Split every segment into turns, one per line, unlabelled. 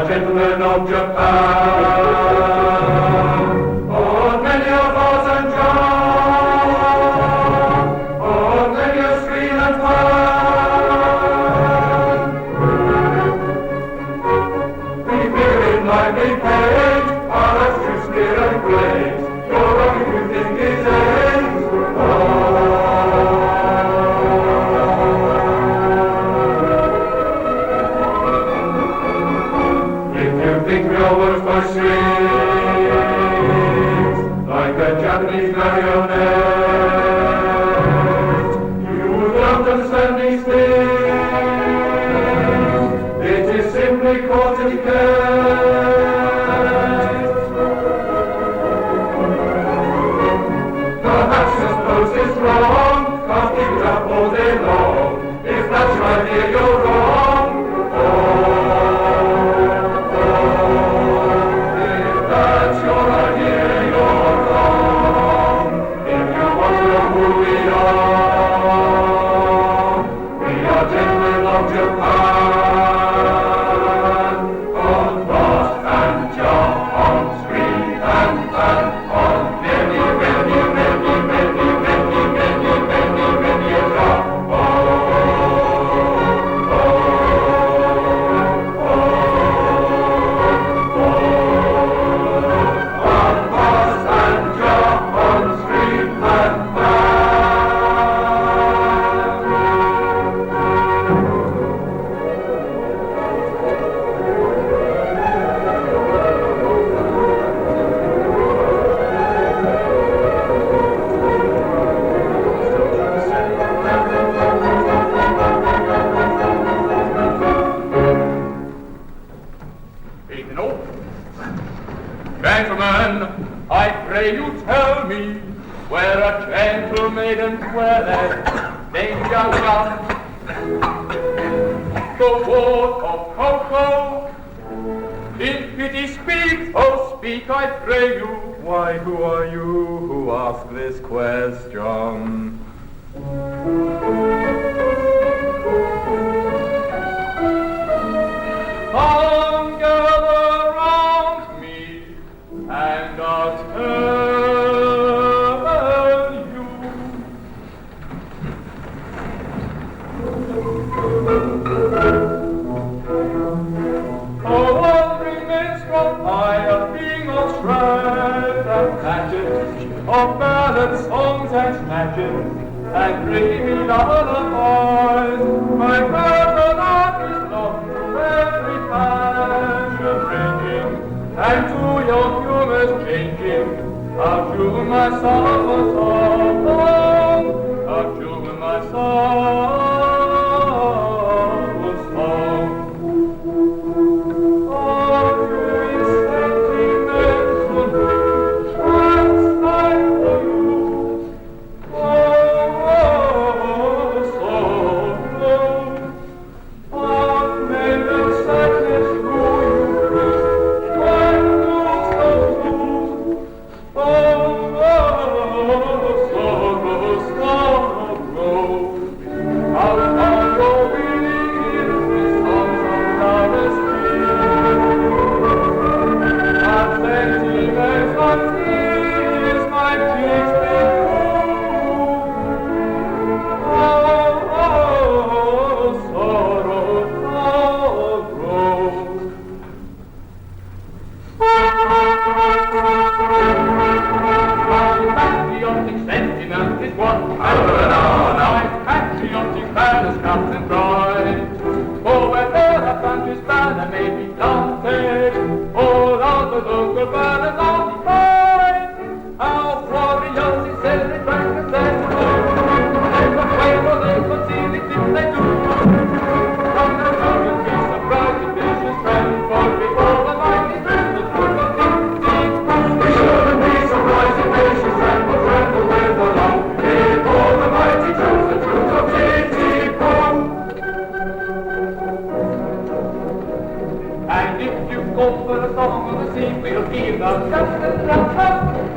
are gentlemen of Japan. On many a farce and charm, on many a screen and fan, we figure in lively page, our astute sneer and blaze, your rocket you think is age. Think we are worked by strings, like a Japanese marionette. You don't understand these things, it is simply called etiquette. Perhaps your post is wrong, can't keep it up all day long. If that's your idea, you're wrong.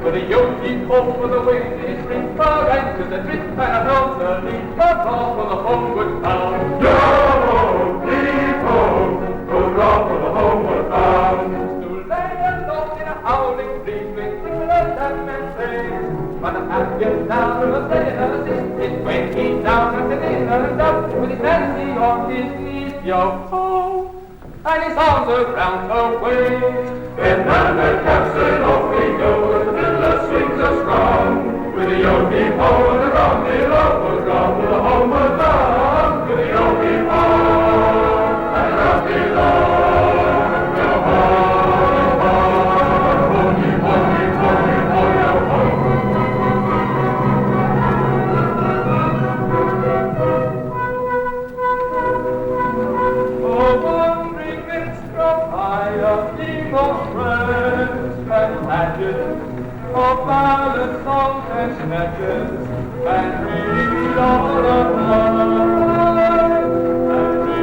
With a yogi coat with a wavy spring fur, and with a drip and a nose, a leap across for the homeward bound.
Yo-ho, leap-ho, go round for the homeward bound.
down and a play and a sit. When he's down and a in and up with his Nancy on his knees, yo-ho, and his arms around her waist.
Then man and captain off we go, as the fiddler swings us round. With a yo-hee-ho and a rum-de-lum, the homeward bound. With a yo-hee-ho and a rum-de-lum, yo-ho, ho-hee-ho-hee-ho-hee-ho, yo-ho.
Oh, wandering minstrel, I of theme of friends and pageants, of ballads, songs, and snatches, and read all of mine, and read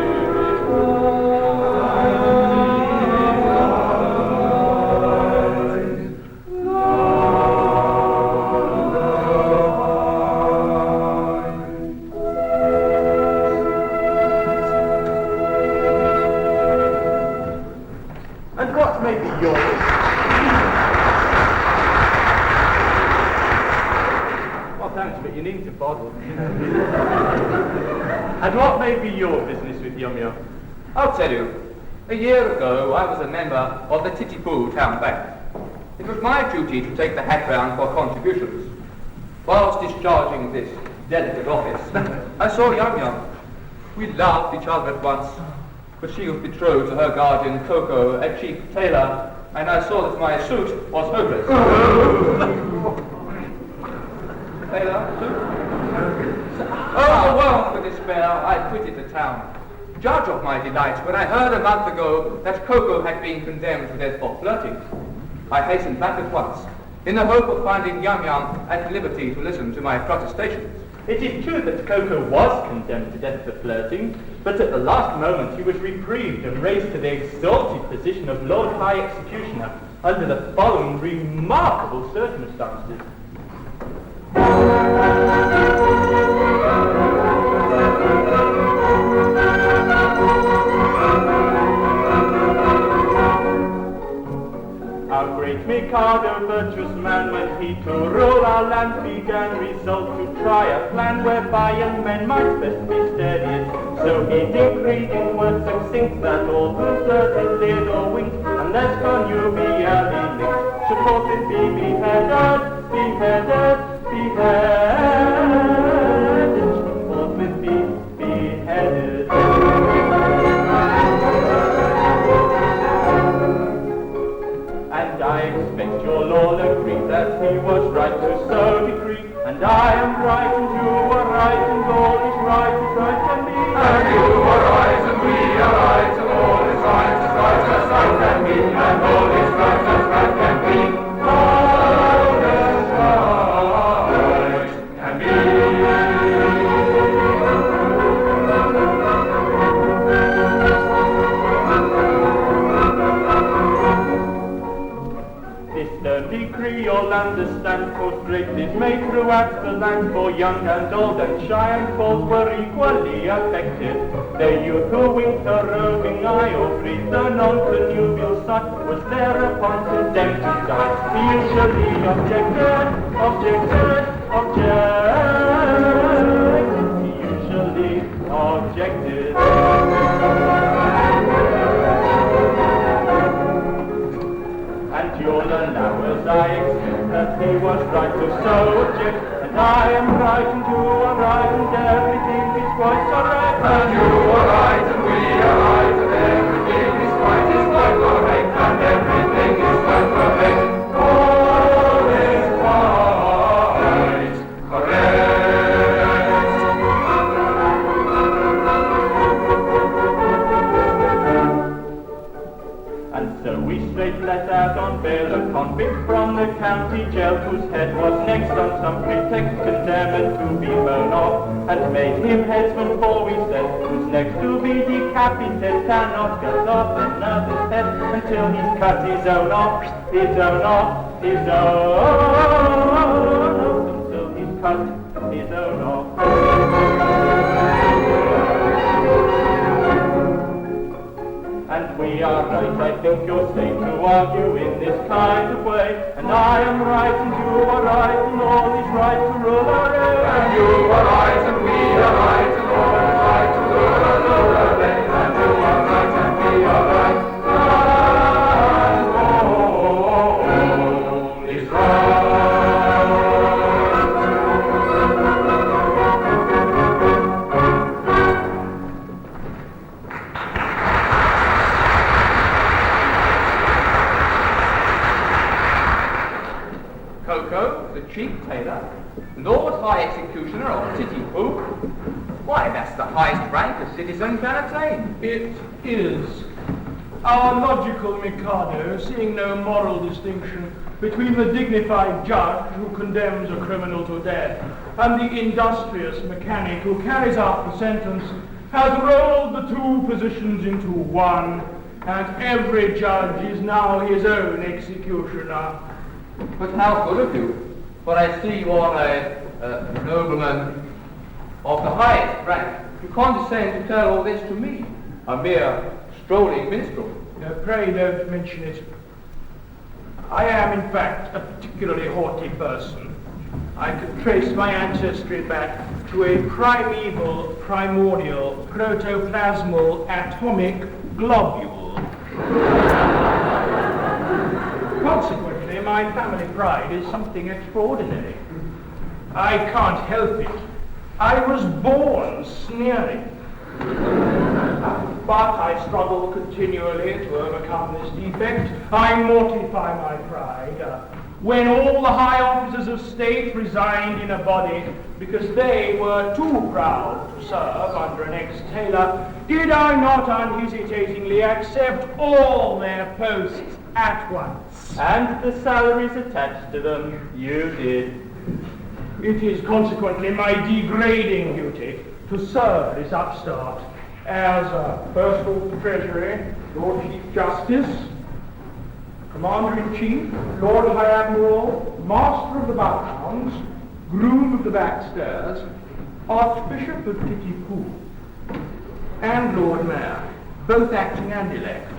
And what may be yours?
Well, thanks, but you need to bottle.
And what may be your business with Yum-Yum?
I'll tell you. A year ago, I was a member of the Titipoo Town Bank. It was my duty to take the hat round for contributions. Whilst discharging this delicate office, I saw Yum-Yum. We laughed each other at once, but she was betrothed to her guardian, Ko-Ko, a cheap tailor, and I saw that my suit was hopeless. Tailor, suit? Overwhelmed with despair, I quitted the town. Judge of my delight when I heard a month ago that Ko-Ko had been condemned to death for flirting. I hastened back at once, in the hope of finding Yum-Yum at liberty to listen to my protestations.
It is true that Ko-Ko was condemned to death for flirting, but at the last moment he was reprieved and raised to the exalted position of Lord High Executioner under the following remarkable circumstances. Our great Mikado, virtuous man, when he to rule our land began, resolved to try a plan whereby young men might best be steadied. So he decreed in words succinct that all who flirted, leered or winked, unless connubially linked, should forthwith be beheaded, beheaded, beheaded, should forthwith be beheaded. And I expect you'll all agree that he was right to so decree. And I am right and you are right and all is right as right can be.
And you are right and we are right and all is right as right can be. And all is right as right can be. All is right can be.
This stern decree you'll understand caused great dismay throughout the land, for young and old and shy and false were equally affected. The youth who winked a roving eye or breathed a non-connubial sigh was thereupon condemned to die. He usually objected, he usually objected. And you'll allow as I expect that he was right to so object. And I am right and you are right and everything is quite correct.
And you are right and we are right and everything is quite correct. And everything is quite correct. All is quite correct.
And so we straight let out on bail a convict from the county jail, whose head was next on some pretext condemned to be blown off, and made him headsman, for we said, who's next to be decapitated cannot cut off another's head until he's cut his own off, until he's cut his own off. and we are right. I think you're safe to argue in this kind of way, and I am right and you are right, and all is right to rule our reign.
And you are right and we are right, and all is right to rule our reign. And you are right and we are right, and all is right.
Ko-Ko, the chief tailor, Lord High Executioner of Pitti-Poo. Why, that's the highest rank a citizen can attain.
It is. Our logical Mikado, seeing no moral distinction between the dignified judge who condemns a criminal to death and the industrious mechanic who carries out the sentence, has rolled the two positions into one, and every judge is now his own executioner.
But how good of you, for I see you are a nobleman of the highest rank. You condescend to tell all this to me, a mere strolling minstrel.
Pray don't mention it. I am, in fact, a particularly haughty person. I could trace my ancestry back to a primeval, primordial, protoplasmal, atomic globule. Consequently, my family pride is something extraordinary. I can't help it. I was born sneering. But I struggle continually to overcome this defect. I mortify my pride. When all the high officers of state resigned in a body because they were too proud to serve under an ex-tailor, did I not unhesitatingly accept all their posts at once?
And the salaries attached to them, you did.
It is consequently my degrading duty to serve this upstart as First Lord of the Treasury, Lord Chief Justice, Commander-in-Chief, Lord High Admiral, Master of the Bloodhounds, Groom of the Backstairs, Archbishop of Pitti-Poo, and Lord Mayor, both acting and elect.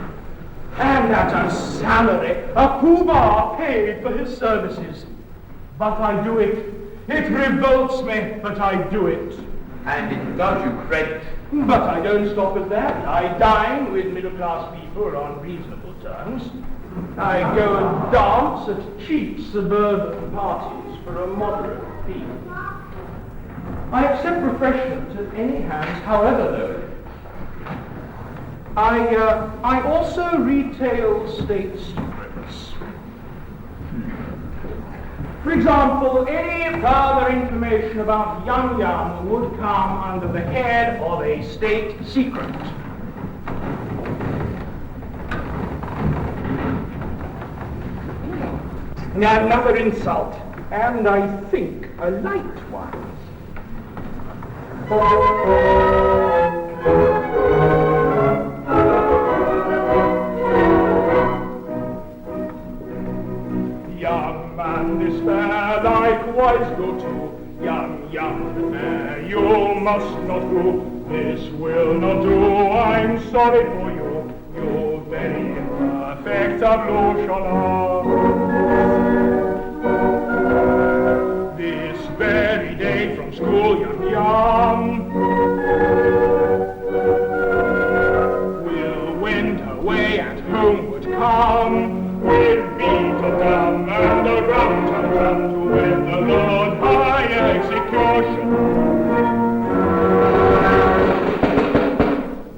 And at a salary, a Pooh-Bah paid for his services. But I do it. It revolts me, but I do it.
And it does you credit.
But I don't stop at that. I dine with middle-class people on reasonable terms. I go and dance at cheap suburban parties for a moderate fee. I accept refreshment at any hands, however low. I also retail state secrets. For example, any further information about Yum Yum would come under the head of a state secret. Now, another insult, and I think a light one. Young man, despair, likewise go to. Young the fair, you must not go. This will not do, I'm sorry for you. You're very imperfect ablutioner. This very day from school, young will wend away and homeward come. With beat of drum and a rum-tum-tum to win the Lord High Execution.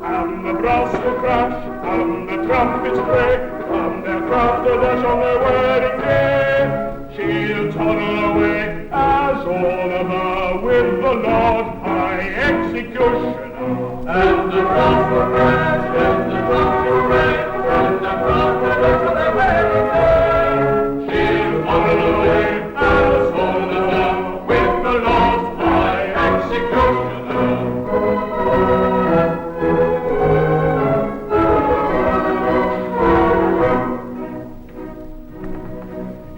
And the brass will crash, and the trumpets break, and their craft will dash on their wedding day. She'll toddle away as Oliver with the Lord High Executioner. And the brass will crash, and the trumpets will break, and the craft will dash on their wedding day. She'll toddle away as Oliver with the Lord High Executioner.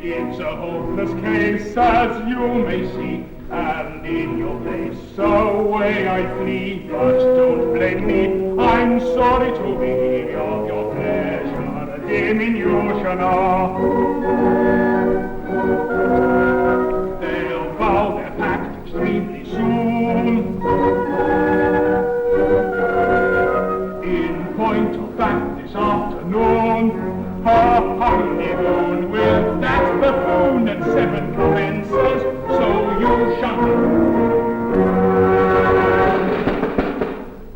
It's a hopeless case, as you may see, and in your place away I flee. But don't blame me, I'm sorry to be of your executioner. They'll bow their pact extremely soon. In point of fact, this afternoon, her honeymoon with that buffoon at 7 commences, so you shall.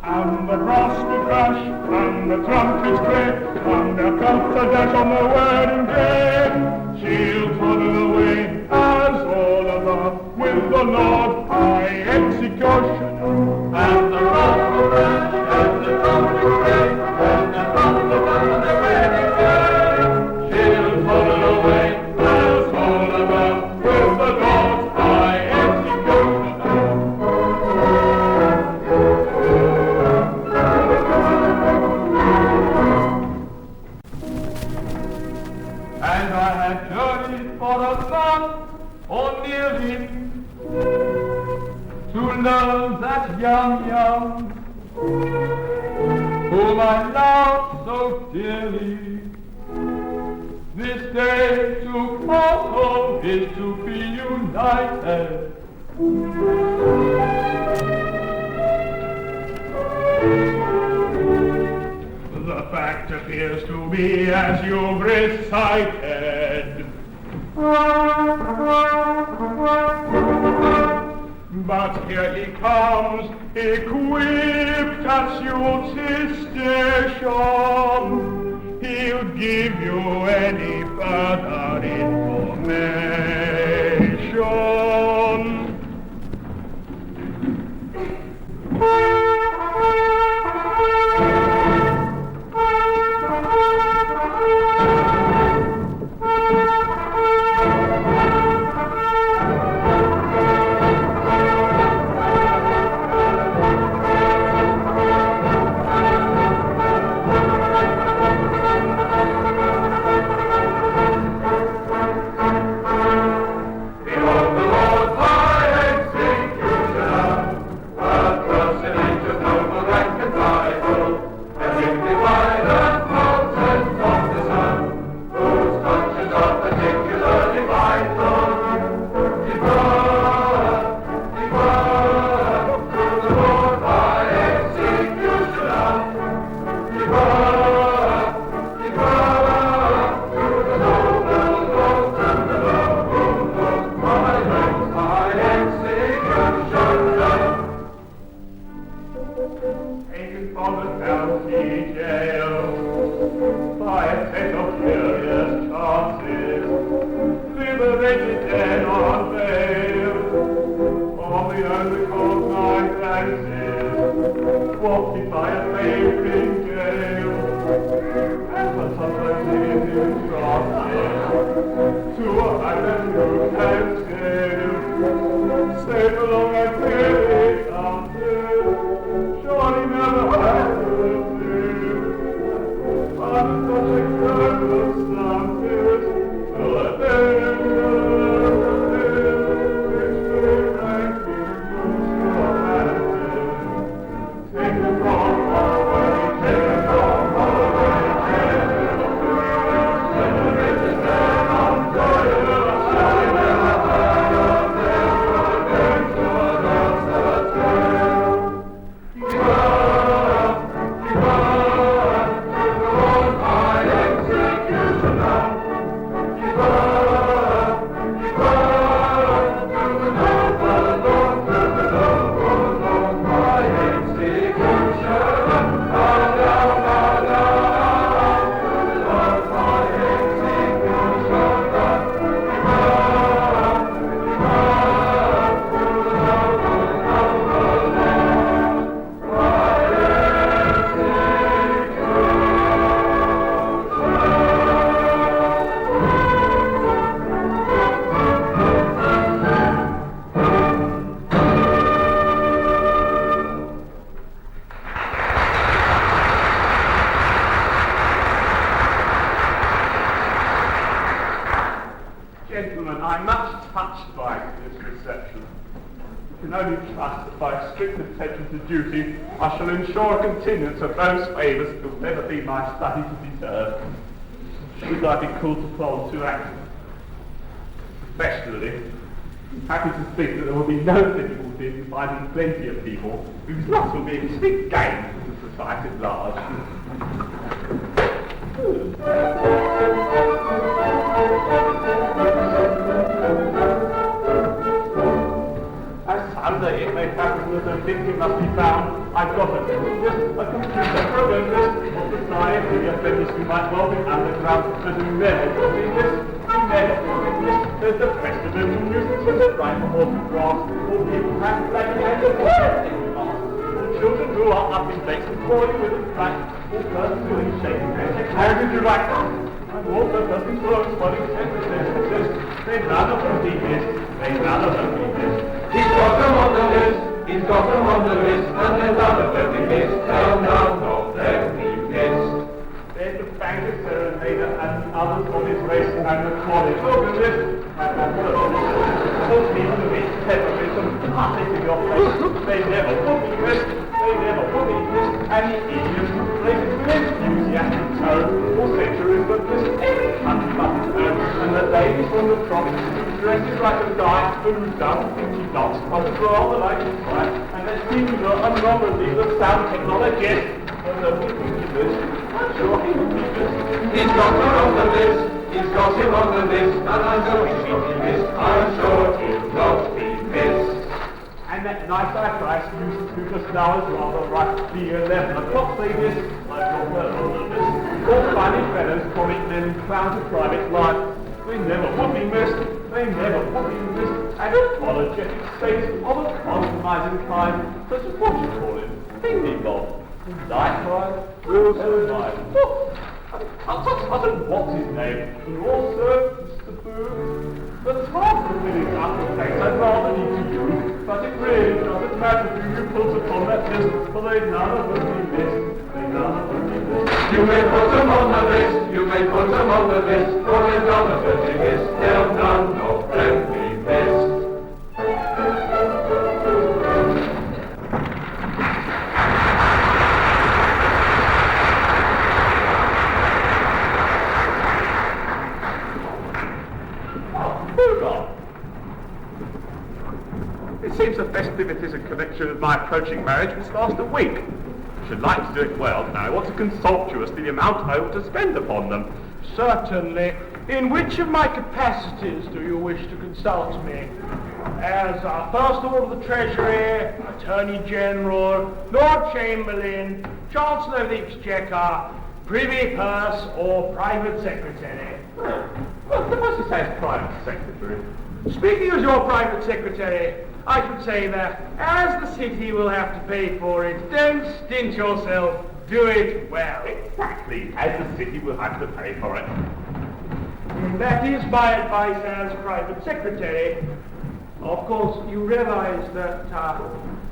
And the brass will crash, and the trumpets click, and there'll come a dash on the wedding day. She'll toddle away as all of her with the Lord High Executioner.
And the brass will crash, and the trumpets click, and there'll come a dash on the wedding day. She'll toddle away as all of her with the Lord High Executioner.
And I had journeyed for a month or nearly to learn that young, whom I love so dearly. This day to cross home is to be united.
The fact appears to be as you've recited. But here he comes, equipped at your station. He'll give you any further information. Duty, I shall ensure a continuance of those favours that will never be my study to deserve.
Should I be called to follow two acts? Professionally, I'm happy to speak that there will be no difficulty in finding plenty of people whose lots will be a distinct gain to society at large. As Sunday it may happen that a victim must be found, I've got a computer program list of the science of the offenders who might well be underground, but who never will be this, there's the festival of music, there's a right for horse and grass, or people have black hands and or children who are up in dates and calling with a flash, or persons who are shaking hands and carrying to right now. And also persons who are responding to sentences, they none of them be missed, they none of them be missed.
He's got them on the list, he's got them on the list, and then none of them be missed, and none of them be missed.
There's the banker serenader and the others on his race and the college organist. Those people who eat terrorism, heartache in your face, they never will be missed, they never will be missed, and the idiots who play it with enthusiastic tone will say to us that this every country must know, and the ladies from the tropics who dresses like a guy who's done 50 knots on the rather like a fire, and the singular and non-reliever sound technologist, and the people I'm sure he will be missed.
He's got him on the list, he's got him on the list, and I'm sure he will be missed, I'm sure he'll not be missed.
And that night I Christ used to just now is rather right, the 11 o'clock ladies, I've got well on the list. All funny fellows, comic men, clowns of private life, they never would be missed, they never would be missed, and apologetic saints of a compromising kind, such as what you call it, thingy bob. Likewise, Wilson, what's his name? And also, Mr. Boo. The task of filling up the place I'd rather need to you, but it really doesn't matter who you put upon that list, for they none of them be missed, they none of them be missed.
You may put them on the list, you may put them on the list, for they none of them be missed, they'll none of them be missed.
It seems the festivities in connection with my approaching marriage must last a week. I should like to do it well, and I want to consult you as to the amount I ought to spend upon them.
Certainly. In which of my capacities do you wish to consult me? As First Lord of the Treasury, Attorney General, Lord Chamberlain, Chancellor of the Exchequer, Privy Purse, or Private Secretary?
Well, suppose you say it's private secretary.
Speaking as your private secretary, I should say that as the city will have to pay for it, don't stint yourself, do it well.
Exactly, as the city will have to pay for it.
That is my advice as private secretary. Of course, you realize that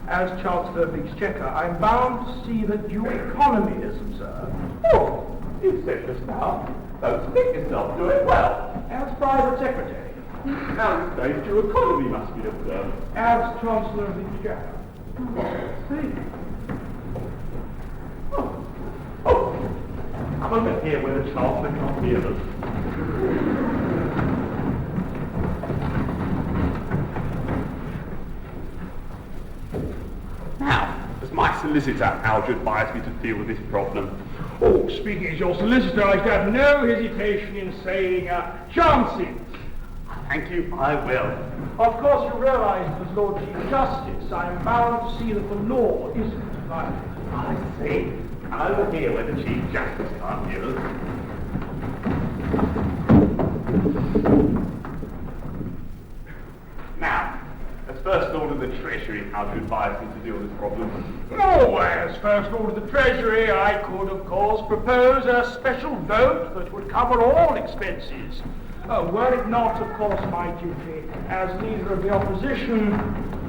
as Chancellor of the Exchequer, I'm bound to see that due economy is observed.
Oh, you said just now, don't stick yourself, do it well.
As private secretary.
Now you say due economy must be observed.
As Chancellor of the Exchequer. See?
Oh, come over here where the Chancellor can't hear us. Now, as my solicitor, how would you advise me to deal with this problem?
Oh, speaking as your solicitor, I should have no hesitation in saying, chance it.
Thank you, I will.
Of course, you realize that as Lord Chief Justice, I am bound to see that the law isn't violated.
I see. Come over here where the Chief Justice can't hear us. Now, as First Lord of the Treasury, how do you advise me to deal with this problem?
Oh, as First Lord of the Treasury, I could, of course, propose a special vote that would cover all expenses. Were it not, of course, my duty as leader of the opposition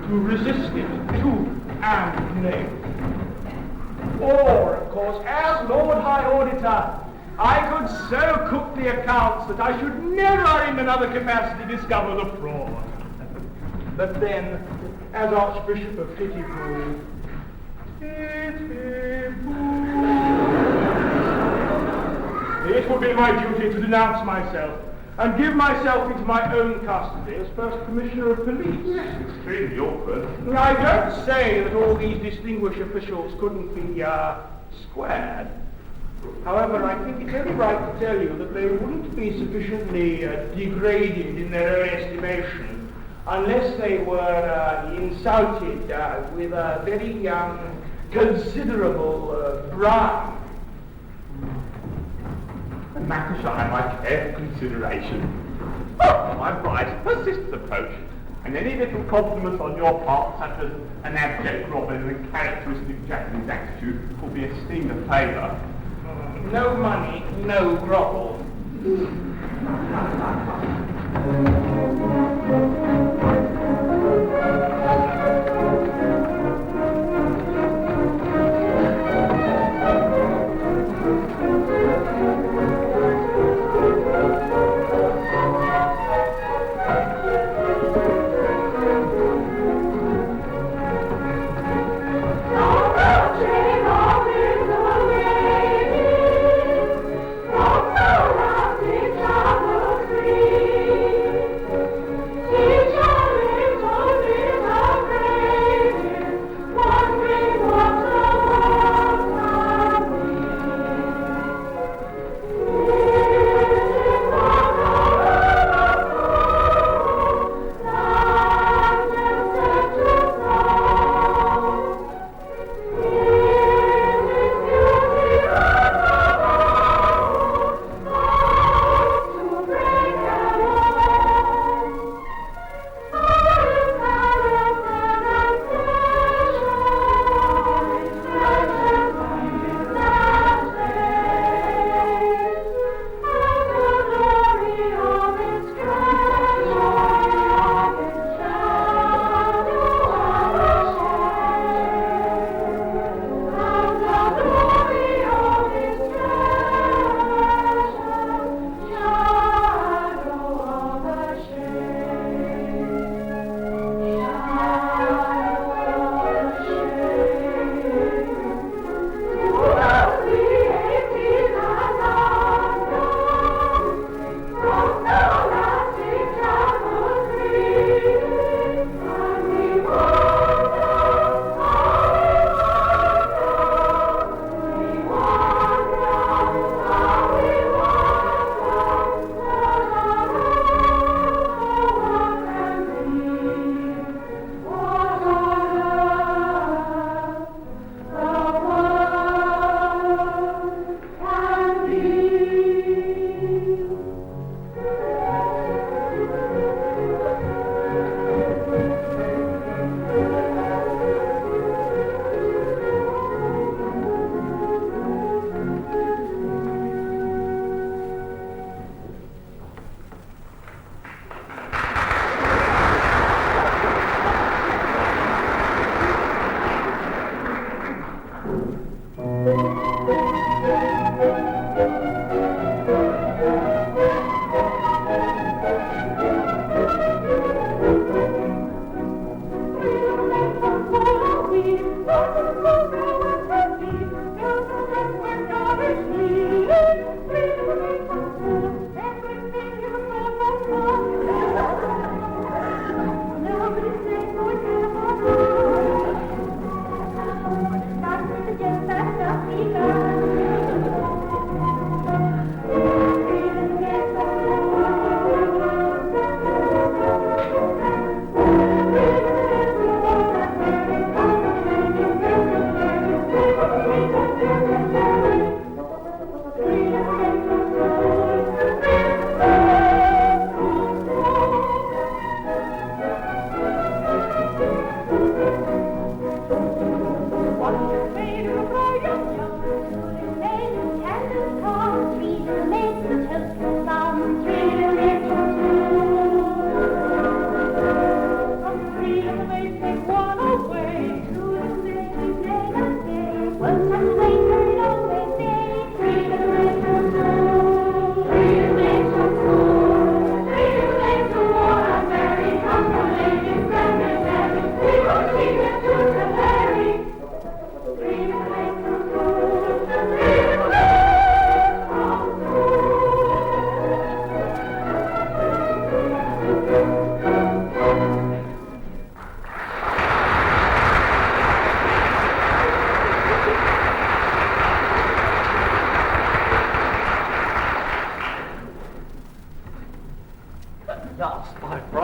to resist it tooth and nail. Or, of course, as Lord High Auditor, I could so cook the accounts that I should never in another capacity discover the fraud. But then, as Archbishop of Pitti-Poo, it it would be my duty to denounce myself and give myself into my own custody as First Commissioner of Police.
Yes, extremely awkward.
I don't say that all these distinguished officials couldn't be squared. However, I think it's only right to tell you that they wouldn't be sufficiently degraded in their own estimation unless they were insulted with a very considerable bribe.
A matter I might care for consideration. Oh, I'm right. Persist approach. And any little compliments on your part, such as an abject robin and characteristic Japanese attitude, will be esteemed a favour.
No money, no grovel.
Each other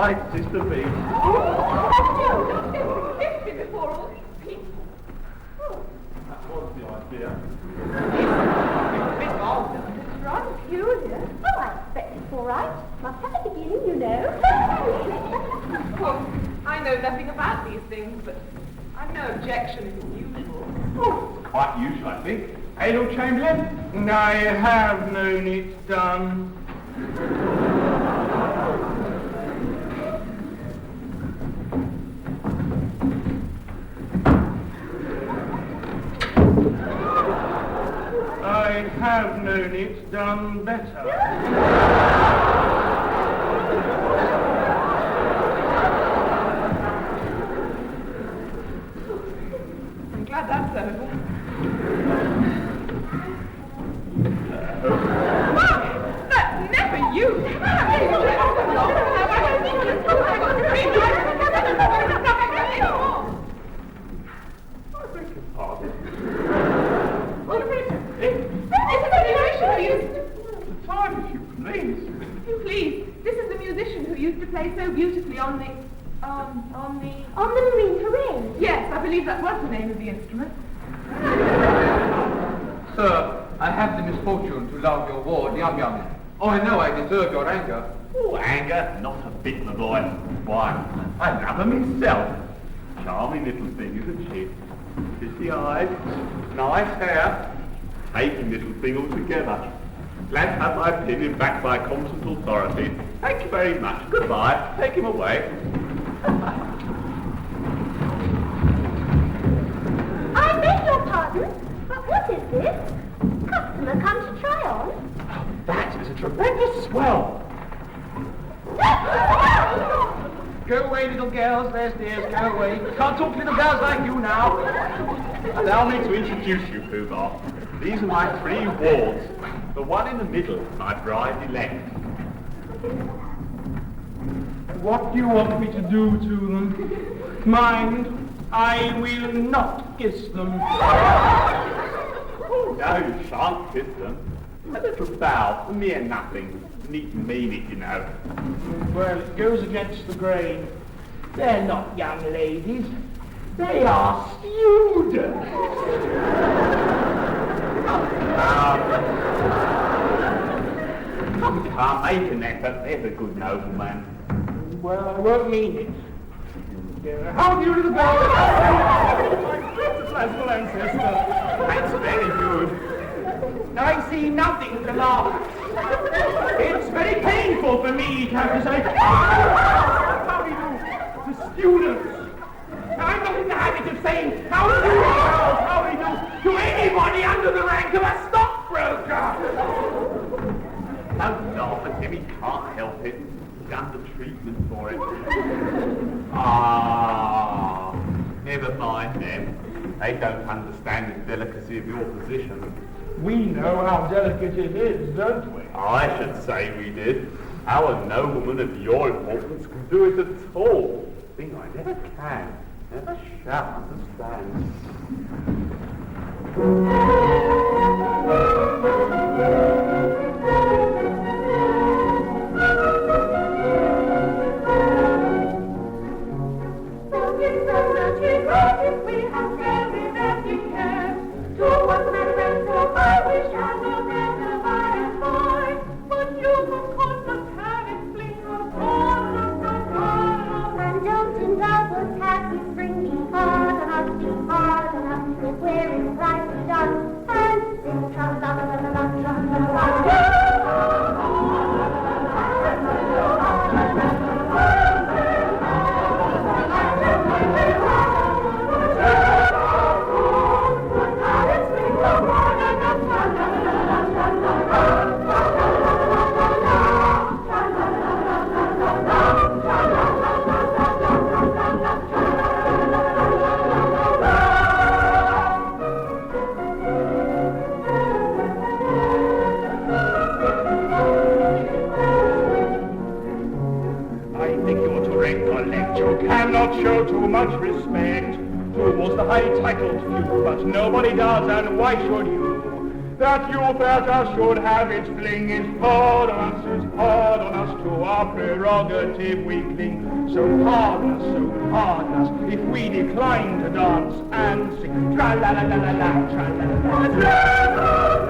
right, Sister B.
Don't kiss me before all these people.
That was the idea.
It's a bit odd, though. It's rather curious.
Oh, I expect it's all right. Must have a beginning, you know.
Of course, I know nothing about these things, but I've no objection if it's usual.
Oh, it's quite usual, I think. Hey, Lord Chamberlain? I have known it done. I have known it done better.
I'm glad that's over. That's never you! Please, this is the musician who used to play so beautifully on the
Marine Parade.
Yes, I believe that was the name of the instrument.
Sir, I have the misfortune to love your ward, Yum-Yum. Oh, I know I deserve your anger.
Oh, anger? Not a bit, my boy. Why, I love her myself. Charming little thing, isn't she? Pretty eyes, nice hair, taking little thing altogether. Glad to have my opinion backed by competent authority. Thank you very much. Goodbye. Take him away.
I beg your pardon, but what is this? Customer come to try on?
That is a tremendous swell.
Go away, little girls, there's dears, go away. Can't talk to little girls like you now.
Allow me to introduce you, Pooh-Bah. These are my 3 wards. The one in the middle, my bride-elect.
What do you want me to do to them? Mind, I will not kiss them.
Oh, no, you shan't kiss them. A little bow, a mere nothing. Need to mean it, you know.
Well, it goes against the grain. They're not young ladies. They are students.
Can't make an effort. There's a good nobleman.
Well, I won't mean it. How do you, little girl? Blessful ancestor.
That's very good.
I see nothing to laugh at. It's very painful for me to have to say, how do you do to students? I'm not in the habit of saying, how do you do to anybody under the rank of a stockbroker.
Don't laugh at him, he can't help it. He's under treatment for it. Ah, never mind them. They don't understand the delicacy of your position.
We know how delicate it is, don't we?
I should say we did. Our nobleman of your importance can do it at all. Thing I never can, never shall understand.
Nobody does, and why should you? That youth at us should have its fling is hard on us, it's hard on us. To our prerogative we cling. So hard on us, if we decline to dance and sing. Tra-la-la-la-la-la, tra-la-la-la-la-la.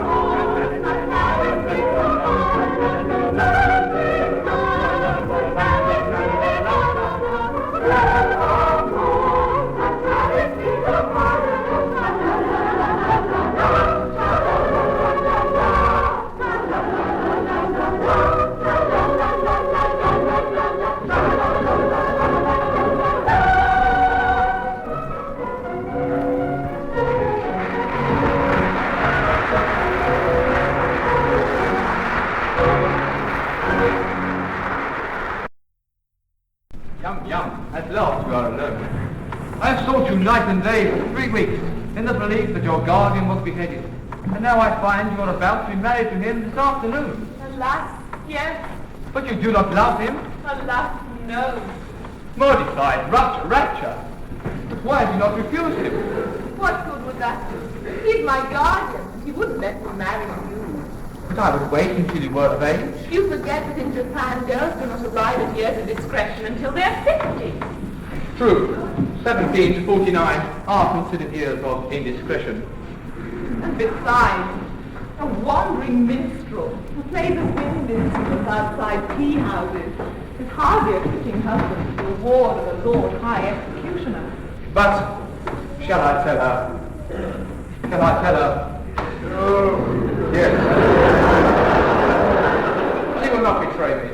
At last you are alone. I have sought you night and day for 3 weeks, in the belief that your guardian was beheaded. And now I find you are about to be married to him this afternoon.
Alas, yes.
But you do not love him?
Alas, no.
Mortified, rapture. But why have you not refused him?
What good would that do? He's my guardian. He wouldn't let me marry you.
But I would wait until you were of age.
You forget that in Japan girls do not arrive at years of discretion until they are 50.
True. 17 to 49 are considered years of indiscretion.
And besides, a wandering minstrel who plays a wind instrument outside tea houses is hardly a fitting husband to the ward of a Lord High Executioner.
But, shall I tell her? Shall I tell her? Oh, yes. She will not betray me.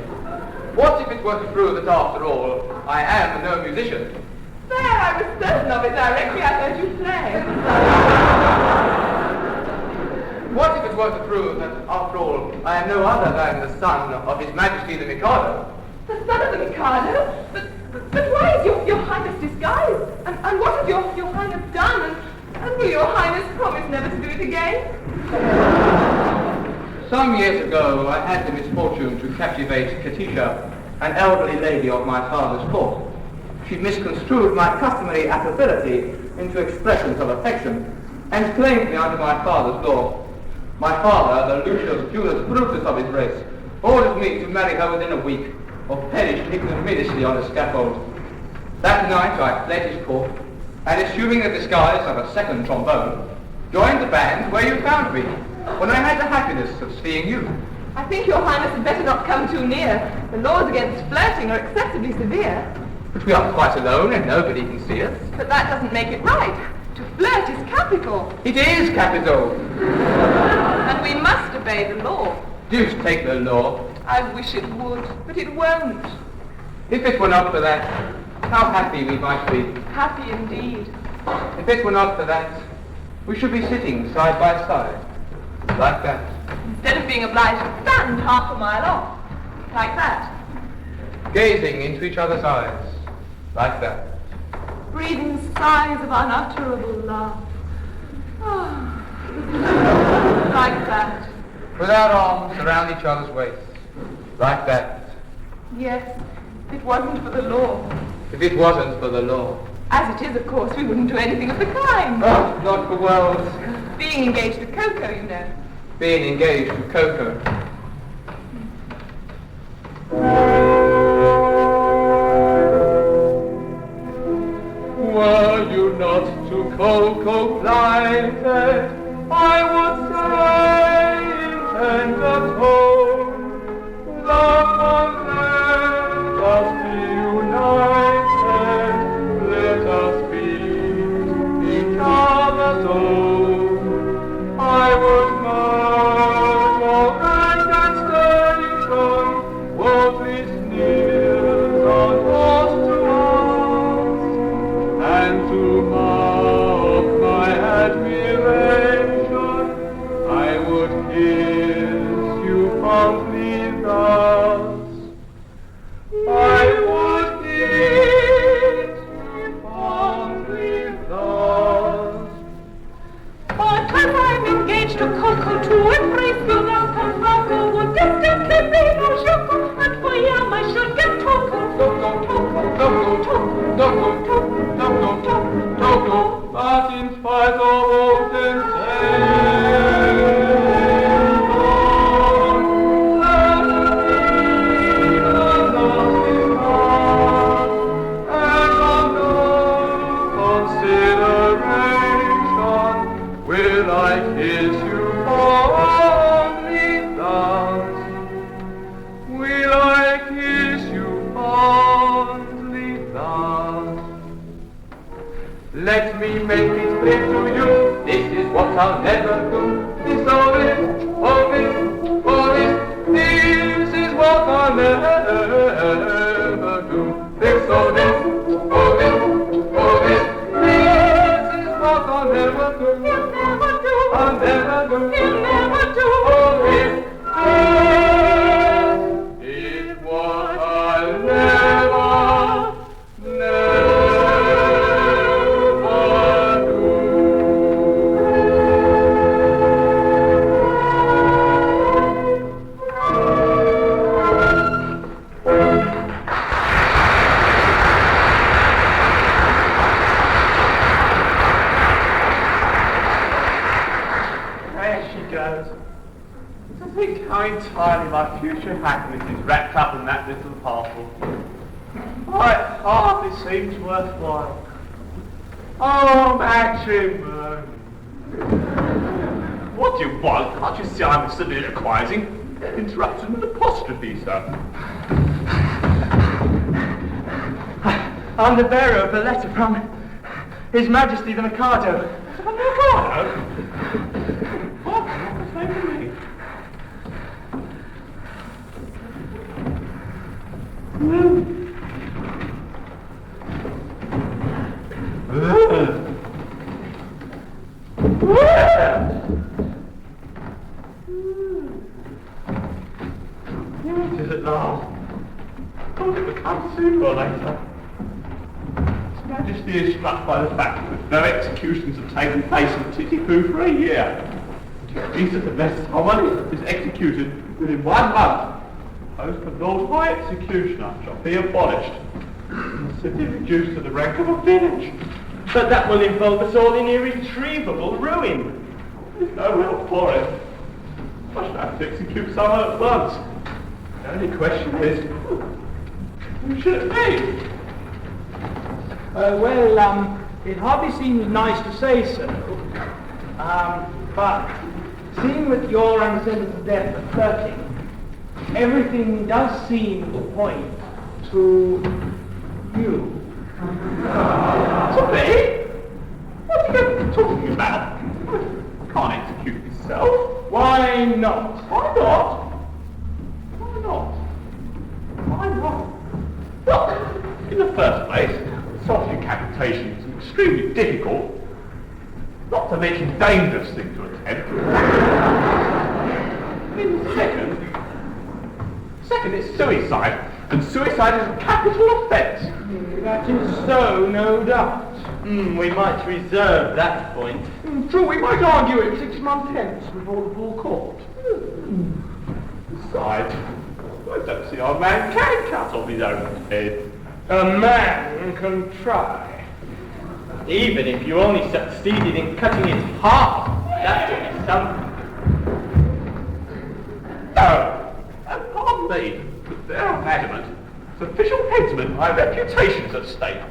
What if it were to prove that after all, I am no musician?
There, I was certain of it directly I heard you play.
What if it were to prove that after all, I am no other than the son of His Majesty the Mikado?
The son of the Mikado? But why is your Highness disguised? And what has your Highness done? And will your Highness promise never to do it again?
Some years ago, I had the misfortune to captivate Katisha, an elderly lady of my father's court. She misconstrued my customary affability into expressions of affection, and claimed me under my father's law. My father, the Lucius Julius Brutus of his race, ordered me to marry her within a week, or perish ignominiously on the scaffold. That night I fled his court, and assuming the disguise of a second trombone, joined the band where you found me, when I had the happiness of seeing you.
I think your Highness had better not come too near. The laws against flirting are excessively severe.
But we are quite alone and nobody can see us.
But that doesn't make it right. To flirt is capital.
It is capital.
And we must obey the law.
Deuce take the law.
I wish it would, but it won't.
If it were not for that, how happy we might be.
Happy indeed.
If it were not for that, we should be sitting side by side, like that.
Instead of being obliged to stand half a mile off, like that.
Gazing into each other's eyes, like that.
Breathing sighs of unutterable love. Like that.
With our arms around each other's waists, like that.
Yes, if it wasn't for the law.
If it wasn't for the law.
As it is, of course, we wouldn't do anything of the kind.
Oh, not for worlds.
Being engaged to Ko-Ko, you know.
Being engaged to Ko-Ko. Were you not to Ko-Ko plighted, I would say intend at home. Love and let us be united, let us be each other's own. I would merge already
think how entirely my future happiness is wrapped up in that little parcel. Why, it hardly seems worthwhile. Oh, matrimony. What do you want? Can't you see I'm soliloquizing? Interrupted with apostrophe, sir. I'm the bearer of a letter from His Majesty the Mikado. The Mikado? What? What's the name of me? Here it is at last. Thought it would come sooner or later. His Majesty is struck by the fact that no executions have taken place in Nanki-Poo for a year. It agrees that unless someone is executed within 1 month, the post of Lord High Executioner shall be abolished, and the city reduced to the rank of a village. But that will involve us all in irretrievable ruin. There's no help for it. I should have to execute someone at once. The only question is, who should it be?
It hardly seems nice to say so, but seeing with your sentence of death at 30, everything does seem to point to you.
To me? What are you talking about? I can't execute myself.
Why not?
Why not? Why not? Why not? Well, in the first place, soft decapitation is extremely difficult, not to mention dangerous thing to attempt. Second, it's suicide, and suicide is a capital offence.
That is so, no doubt.
We might reserve that point.
True, we might argue it 6 months hence before the full court.
Besides, I don't see how a man can cut off his own head.
A man can try.
Even if you only succeeded in cutting it half, that would be something. No, and pardon me, but they're adamant. As official headsman, my reputation's at stake.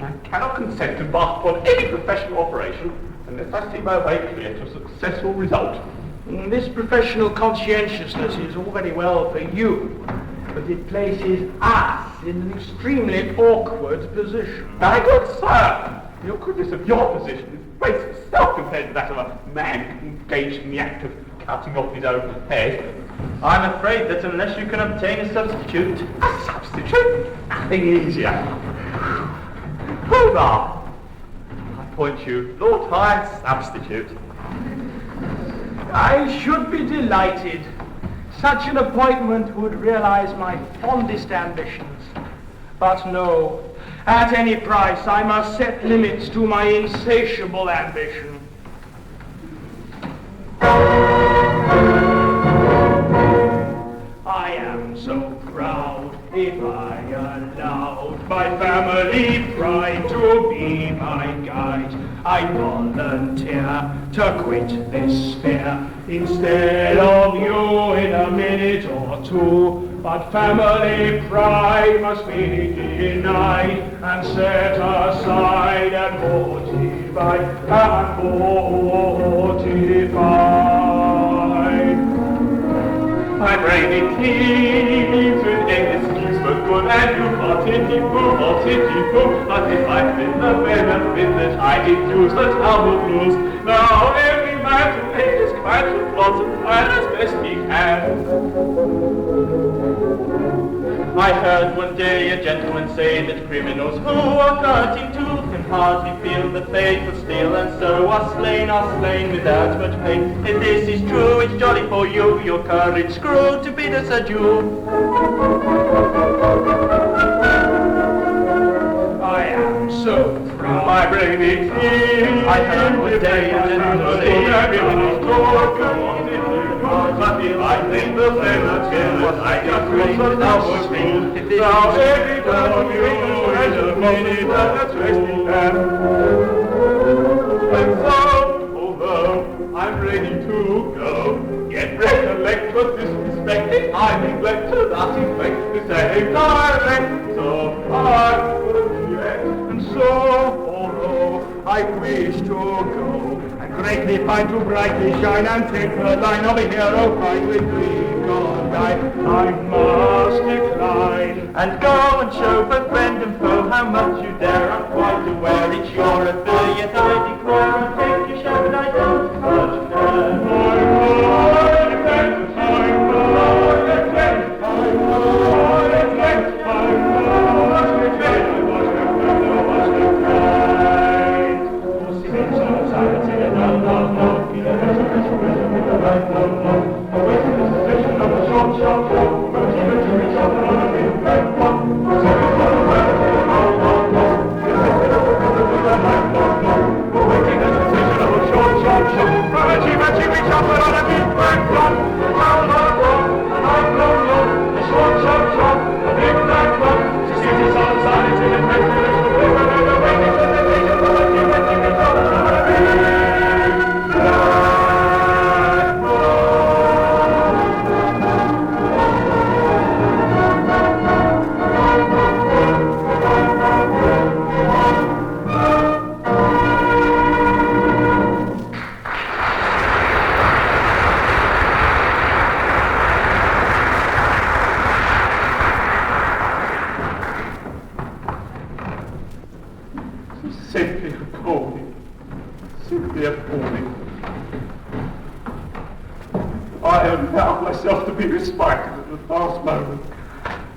I cannot consent to embark upon any professional operation unless I see my way clear to a successful result.
This professional conscientiousness is all very well for you, but it places us in an extremely awkward position.
My good sir, the awkwardness of your position is great itself compared to that of a man engaged in the act of cutting off his own head. I'm afraid that unless you can obtain a substitute... A substitute? Nothing easier. Pooh-Bah! I point you, Lord High Substitute.
I should be delighted. Such an appointment would realize my fondest ambitions. But no, at any price I must set limits to my insatiable ambition. I am so proud if I allowed my family pride to be my guide. I volunteer to quit this sphere instead of you in a minute or two. But family pride must be denied and set aside and mortified and mortified. My brain it teems with excuse for good, and you are Pitti-Poo, but if I fit the benefit that I deduce, the town will lose. Now every man to make his kind to plot and plan as best he can. I heard one day a gentleman say that criminals who are cut in two can hardly feel the fatal steel, and so are slain without much pain. If this is true, it's jolly for you, your courage screwed to bid us adieu. I am so proud.
My brain is in. I heard one day a gentleman say that criminals who are cut in two, but if I think the flavor till I can bring without spring, now every one of you is a minute that's wasting time. And so, although I'm ready to go,
Yet recollect was disrespected, I neglect to thus effect the same dialect. So I will yet, and so although I wish to go, and greatly find to brightly shine, and take the line of a hero, find with me God I must decline, and go and show for friend and foe how much you dare. I'm quite aware it's your affair, yet I declare I'll take your share, but I don't much care.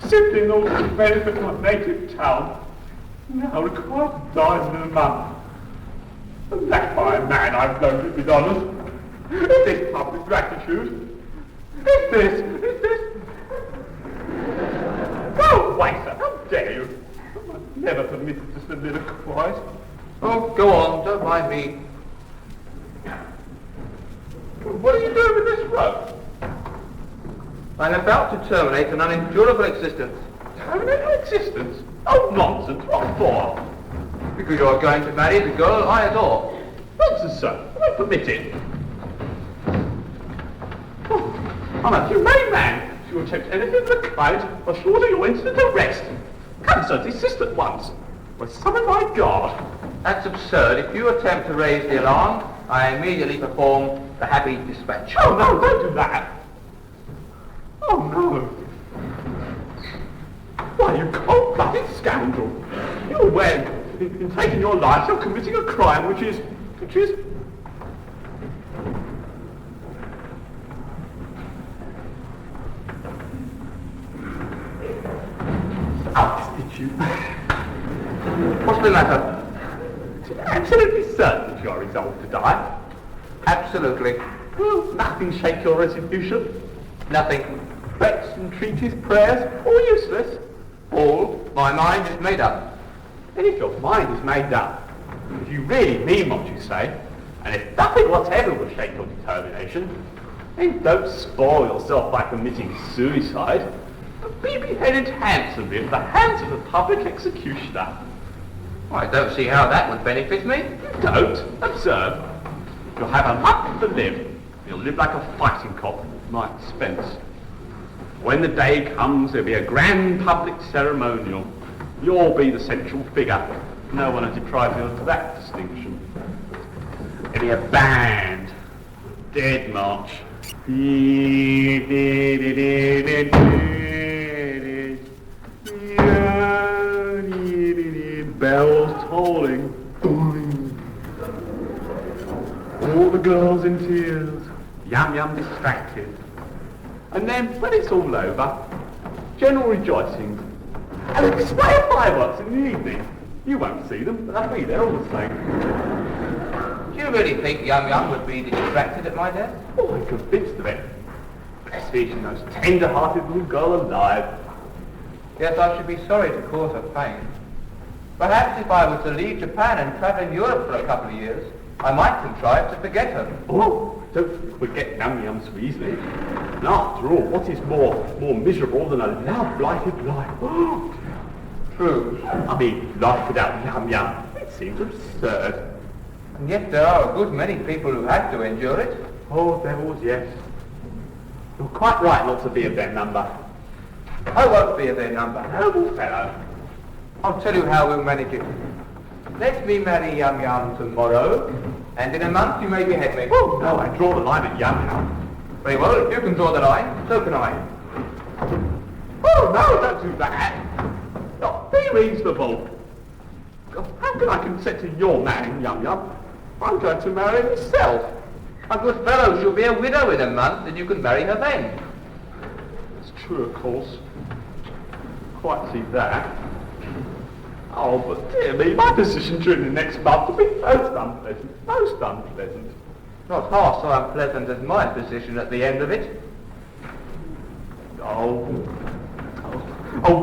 Simply in order to benefit my native town, now requires to dine in a month. And that by a man I've known to be honest. Is this public gratitude? Is this? Go away, sir, how dare you? I'm never permitted to soliloquize.
Oh, go on, don't mind me.
What are you doing with this rope?
I'm about to terminate an unendurable existence.
Terminate existence? Oh, nonsense, what for?
Because you're going to marry the girl I adore.
Nonsense, sir, I won't permit it. Oh, I'm a humane man. If you attempt anything of the kind, I'll shorter your instant arrest. Come, sir, desist at once. Well, summon my guard.
That's absurd. If you attempt to raise the alarm, I immediately perform the happy dispatch.
Oh, no, don't do that. Oh, no. Why, you cold-blooded scoundrel. You're aware, in taking your life, you're committing a crime which is... Did you?
What's the matter?
Absolutely certain that you are resolved to die.
Absolutely.
Well, nothing shake your resolution.
Nothing.
Threats, entreaties, prayers, all useless. All.
My mind is made up.
And if your mind is made up, if you really mean what you say, and if nothing whatever will shake your determination, then don't spoil yourself by committing suicide, but be beheaded handsomely at the hands of the public executioner.
I don't see how that would benefit me.
You don't? Observe. You'll have a month to live. You'll live like a fighting cock at my expense. When the day comes, there'll be a grand public ceremonial. You'll be the central figure. No one has deprived you of that distinction. There'll be a band. Dead march. Bells tolling. All the girls in tears. Yum distracted. And then, when it's all over, general rejoicings. And a display of fireworks in the evening. You won't see them, but I'll be there all the same.
Do you really think Yum would be distracted at my death?
Oh, I'm convinced of it. Prestige and most tender-hearted little girl alive.
Yes, I should be sorry to cause her pain. Perhaps if I were to leave Japan and travel in Europe for a couple of years, I might contrive to forget her.
Oh, don't forget Yum so easily. And after all, what is more miserable than a love-blighted life?
True.
I mean, life without Yum. It seems absurd.
And yet there are a good many people who have to endure it.
Oh, devils, yes.
You're quite right not to be of their number.
I won't be of their number.
Noble fellow.
I'll tell you how we'll manage it. Let me marry Yum Yum tomorrow, and in a month you may behead me.
Oh, no, I draw the line at Yum Yum.
Very well, if you can draw the line, so can I.
Oh, no, don't do that. Not be reasonable. How can I consent to your marrying Yum Yum? I'm going to marry myself.
My good fellow, she'll be a widow in a month, and you can marry her then.
It's true, of course. Quite see that. Oh, but dear me, my position during the next month will be most unpleasant, most unpleasant.
Not half so unpleasant as my position at the end of it.
Oh,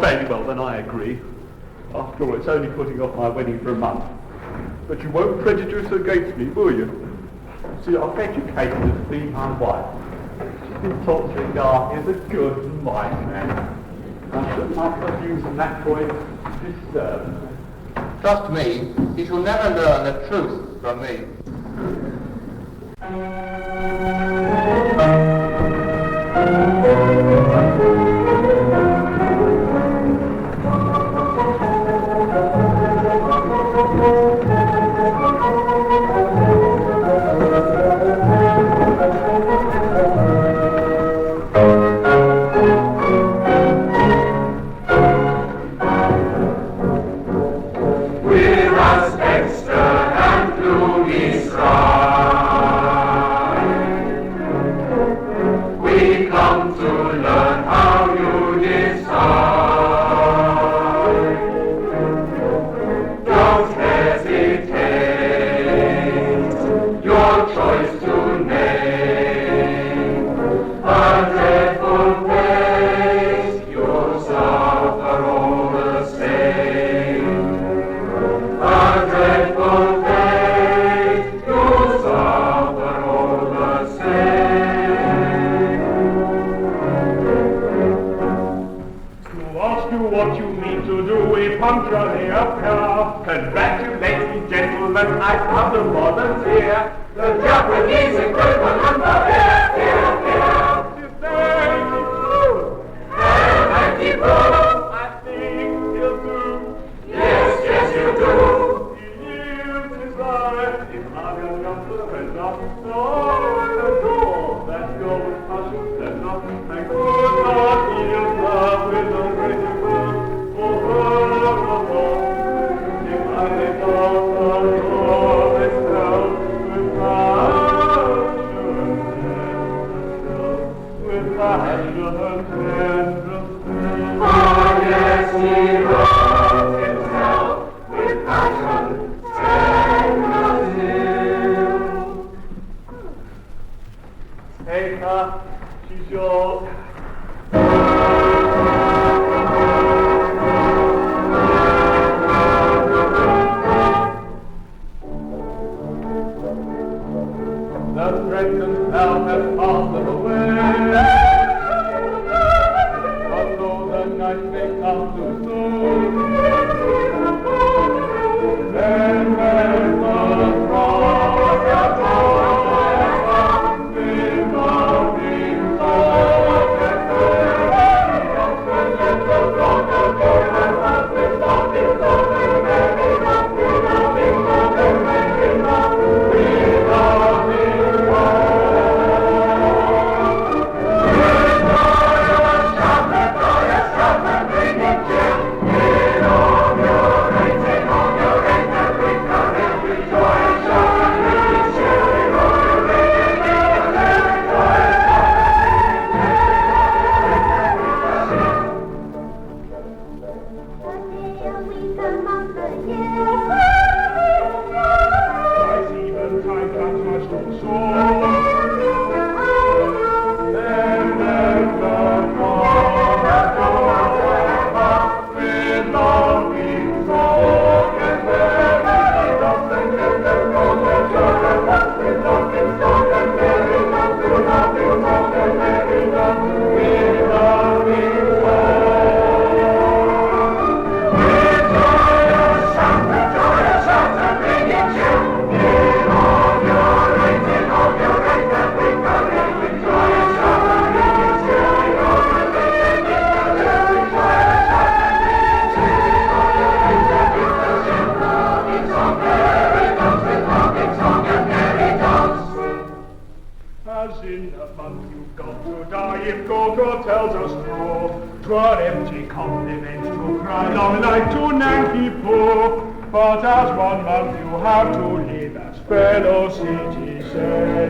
very well, then I agree. After all, it's only putting off my wedding for a month. But you won't prejudice against me, will you? See, I've educated her to be my wife. She's been taught to regard me as a good and wise man. I shouldn't like her views on that point disturbed.
Trust me, he shall never learn the truth from me.
Yeah.
was true. 'Twere empty compliment to cry long life to Nanki-Poo. But as 1 month you have to live as fellow citizen,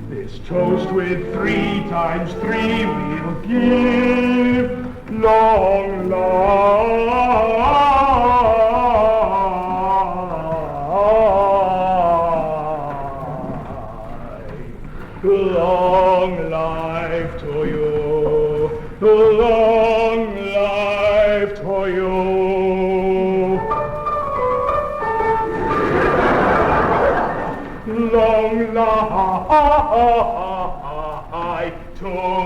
this toast with 3 times 3 will give long life. Long life to you. Long life to you. Long life to you.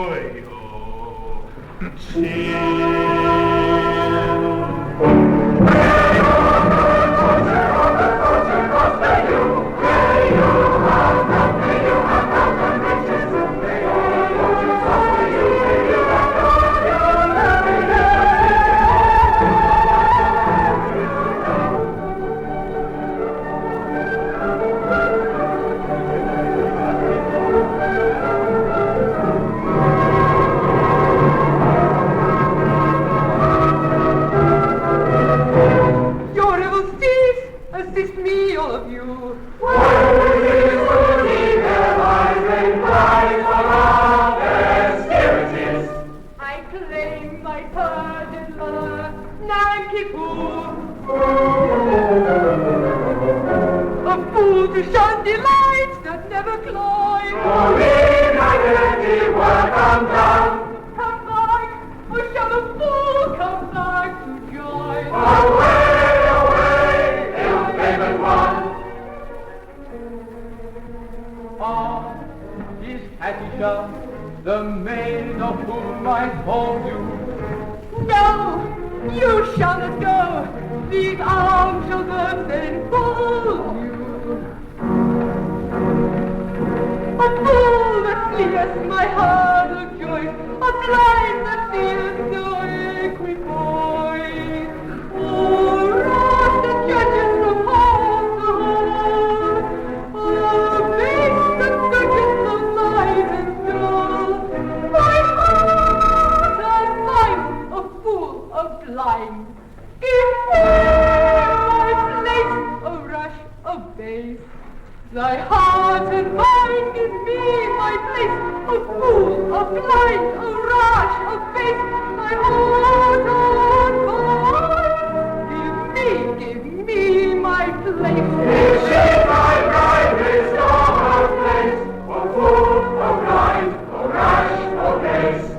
Assist me, all of you. I claim my pardon, Nanki-Poo. A fool to shun delights that never cloy. Come back, or shall a fool come back to joy?
Is Katisha the maid of whom I told you?
No, you shall not go. These arms shall thus enfold you. A fool that fleeth my heart of joy, a blind that seeth no equipoise. Oh, wrath that judges from heart to heart. Oh, face that searches so light and dull. My heart and mind, a fool, a blind. Give me my place, a rush, a base. Thy heart and mind, give me my place, a fool, a blind, a rash, a face. My heart and mind, give me my place.
Is she my bride, restore her place? A fool, a blind, a rash, a base.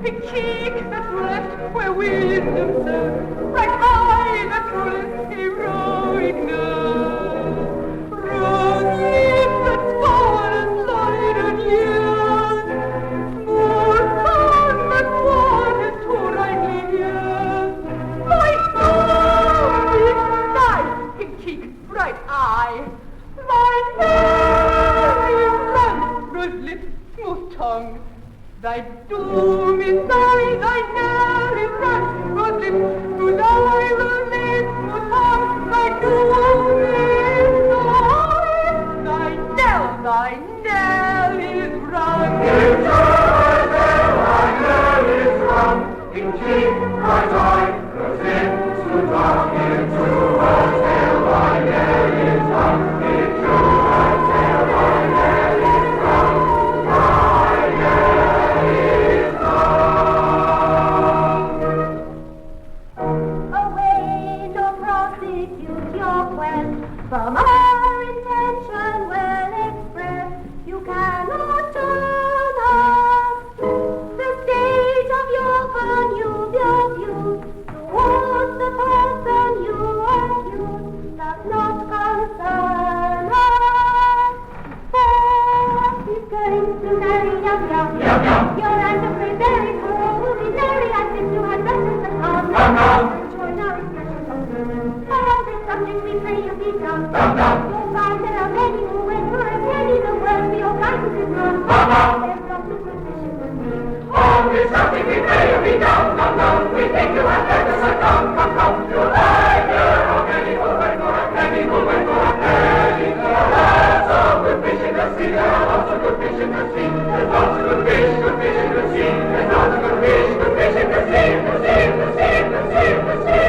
A cheek that's left where wisdom served, bright eye that ruleth heroic nerve, rose lips that scorn and light and yield, smooth tongue that waters to rightly ears. My soul is thine, pink cheek, bright eye. My name is rose lips, smooth tongue. Thy doom is thine, thy knell is rung, rose lips, whose eye will lead smooth tongue. Thy doom is thine, thy knell is rung.
Give joy, thy knell is rung. In cheek, bright eye, rose lips, smooth tongue. Into her tail, thy knell is rung. Into her tail, thy knell is rung. Thy knell is rung.
Away, no prosecute your quest. From our intention well expressed, you cannot turn us. The state of your connubial views towards the person you accuse does not concern us. For he's going to marry Yum Yum.
Yum Yum.
Your aunt of Grey Berry Pearl will be merry. I think you had better sit down.
Yum Yum.
Join our expression. On this subject we pray you be dumb.
Yum Yum.
You'll find there are many who wait for a penny. The word for your guidance is none.
Yum Yum.
There's no superstition with me.
On this subject we pray you be dumb, dumb, dumb. We think you had better sit down, come, come. You'll find there are many who wait for a penny, who wait for a penny. The lads of good fishing, the sea. There are lots of good fish in the sea. There's lots of good fish in the sea. There's lots of good fish in the sea, in the sea, in the sea, in the sea, in the sea.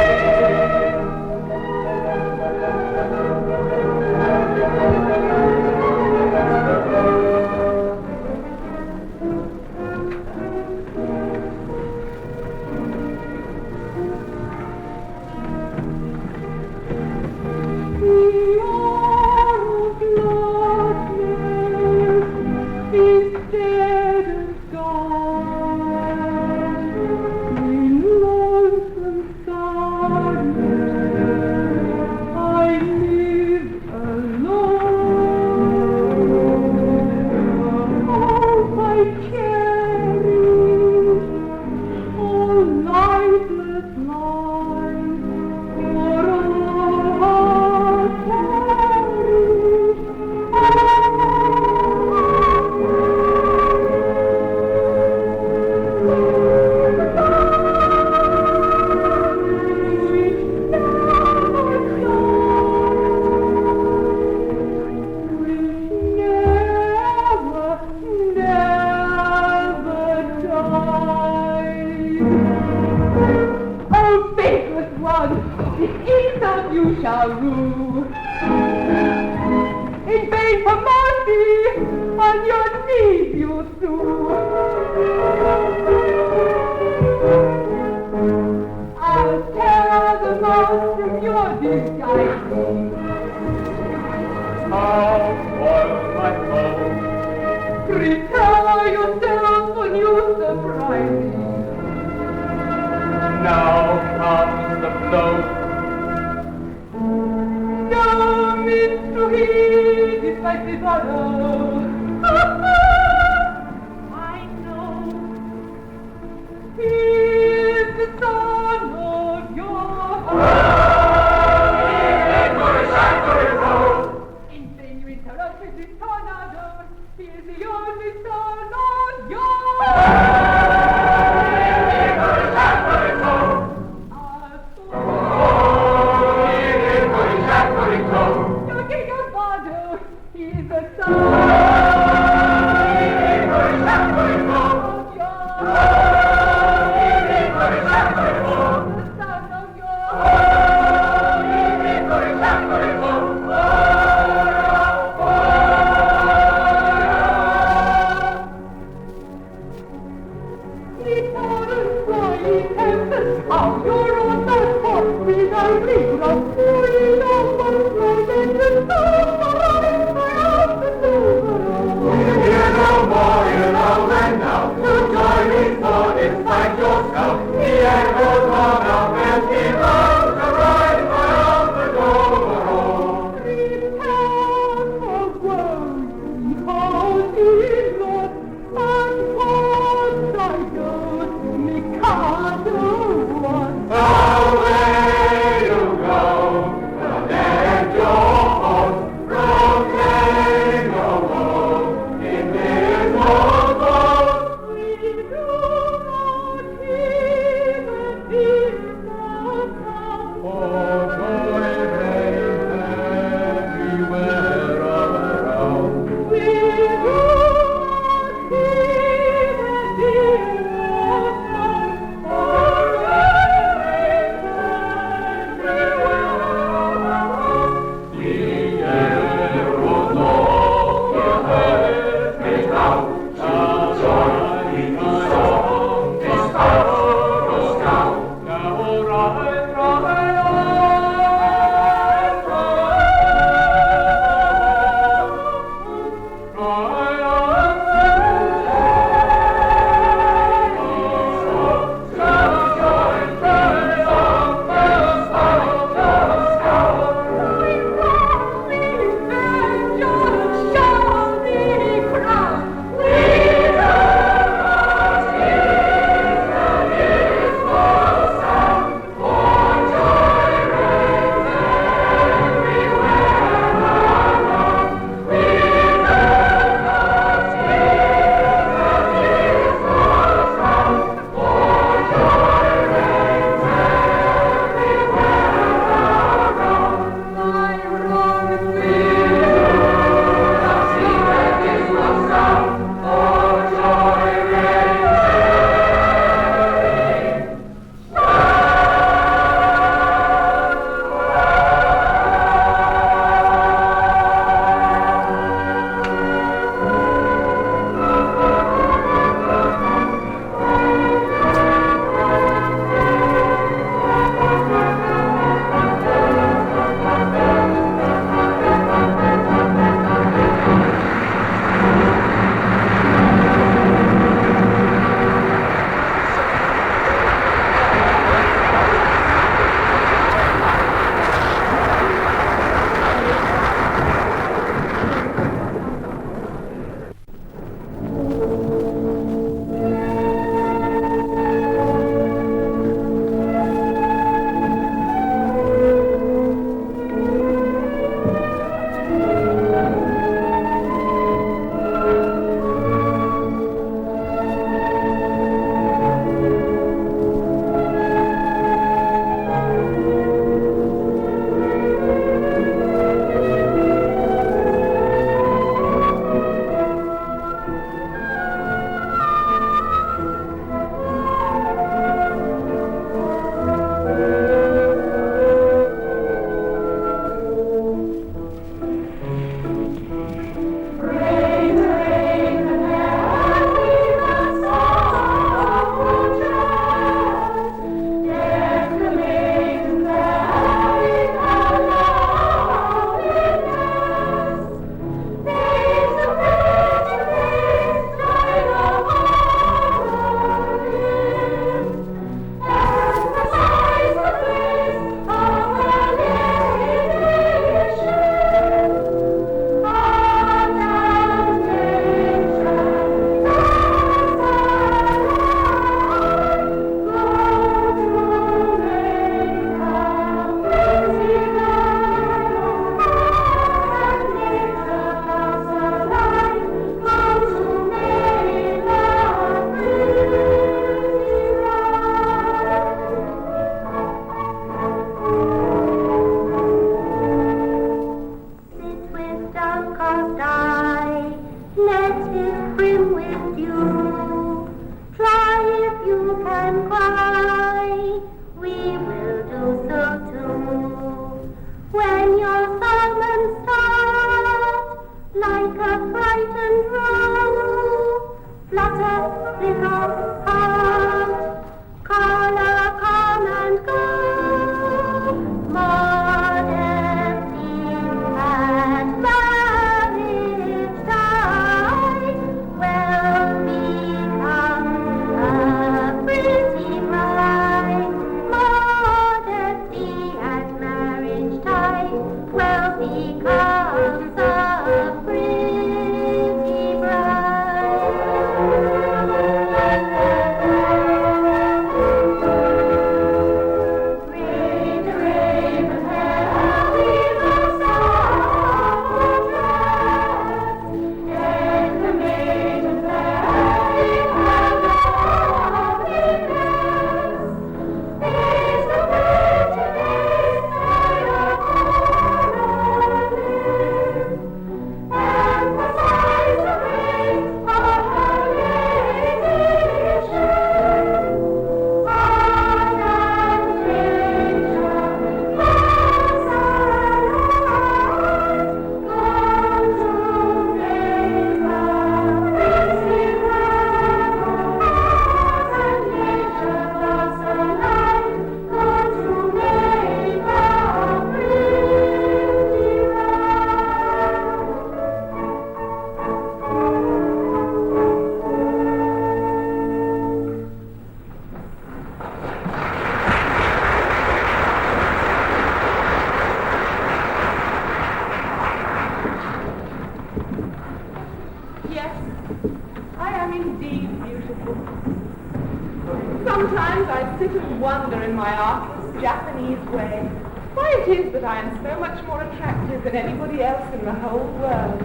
Sometimes I sit and wonder in my artless Japanese way why it is that I am so much more attractive than anybody else in the whole world.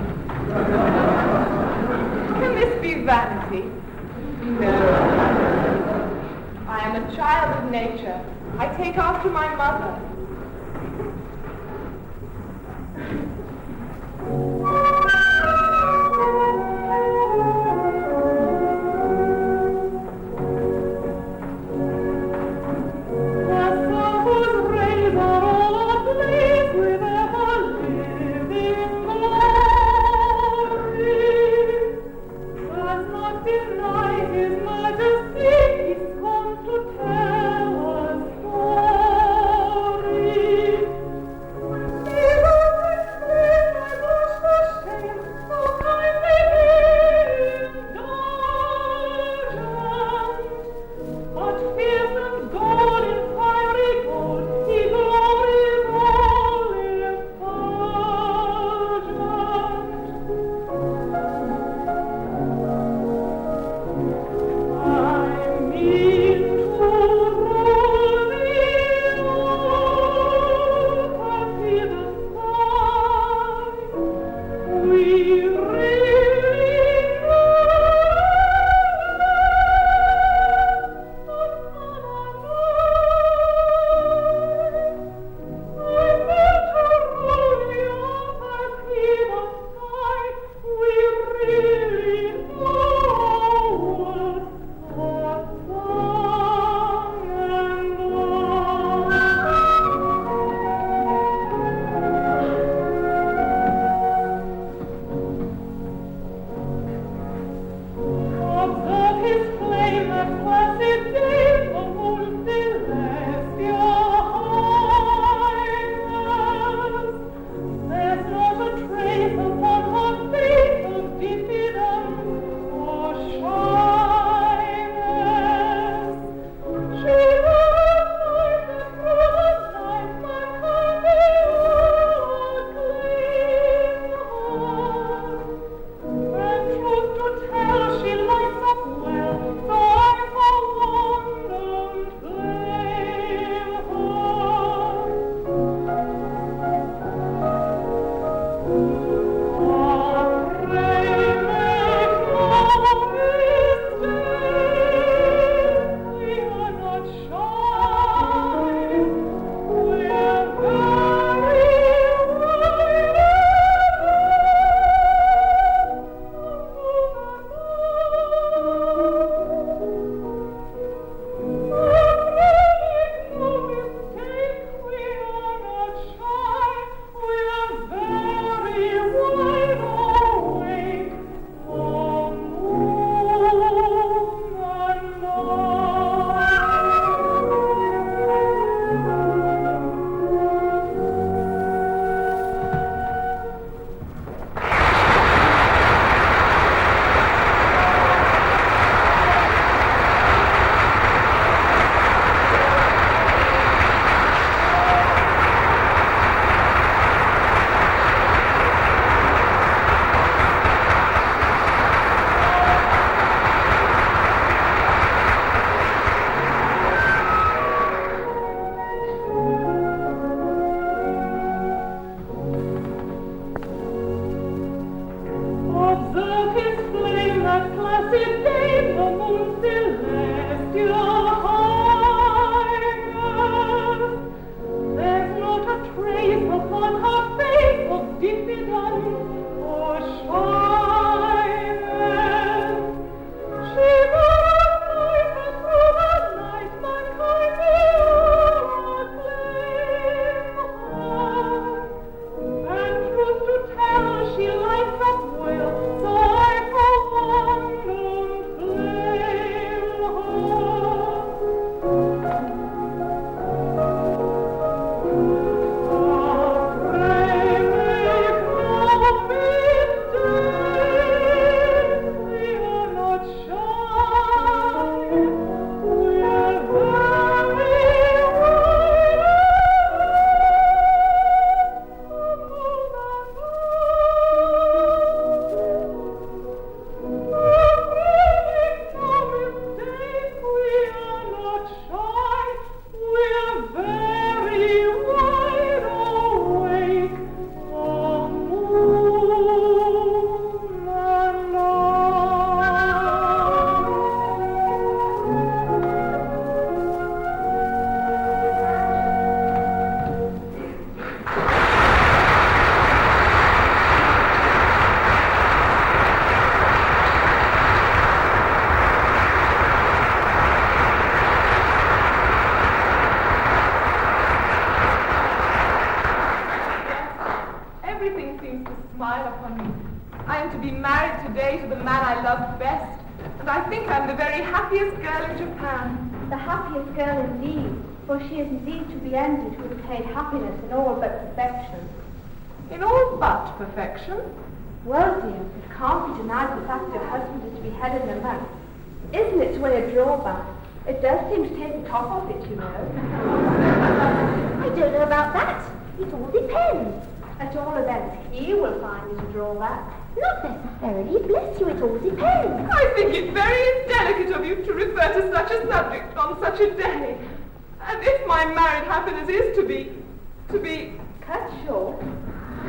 Can this be vanity? No. I am a child of nature. I take after my mother.
His majesty is come to tell a story.
today to the man I love best, and I think I'm the very happiest girl in Japan.
The happiest girl indeed, for she is indeed to be envied who attained happiness in all but perfection.
In all but perfection?
Well, dear, it can't be denied the fact your husband is to be head in the month. Isn't it to a drawback? It does seem to take the top off it, you know.
I don't know about that. It all depends.
At all events, he will find it a drawback.
Not necessarily. Bless you, it all depends.
I think it very indelicate of you to refer to such a subject on such a day. And if my married happiness is to be
Cut short.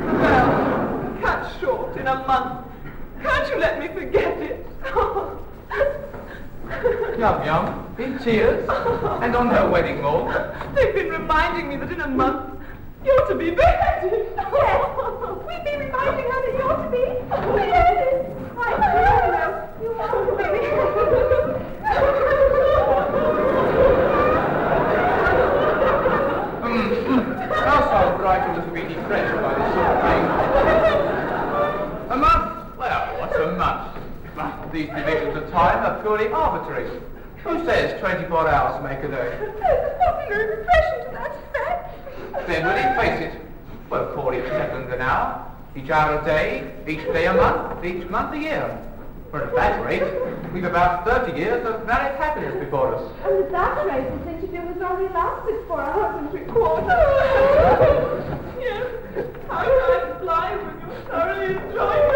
well, cut short in a month, can't you let me forget it?
Yum, in tears, and on her wedding morn.
They've been reminding me that in a month you're to be beheaded.
Yes, we've been reminding her that you're to be beheaded. I do know you are to be
Our soul Brighton was really depressed by this sort of thing. A month? Well, what's a month? These divisions of time are purely arbitrary. Who says 24 hours make a day?
There's a popular expression to that effect.
Then we'll face it. We'll call each second an hour, each hour a day, each day a month, each month a year. For at that rate, we've about 30 years of married happiness before us.
And at that rate, this interview has only lasted 4 hours and 3/4.
Yes, how time flies when you're thoroughly enjoying it.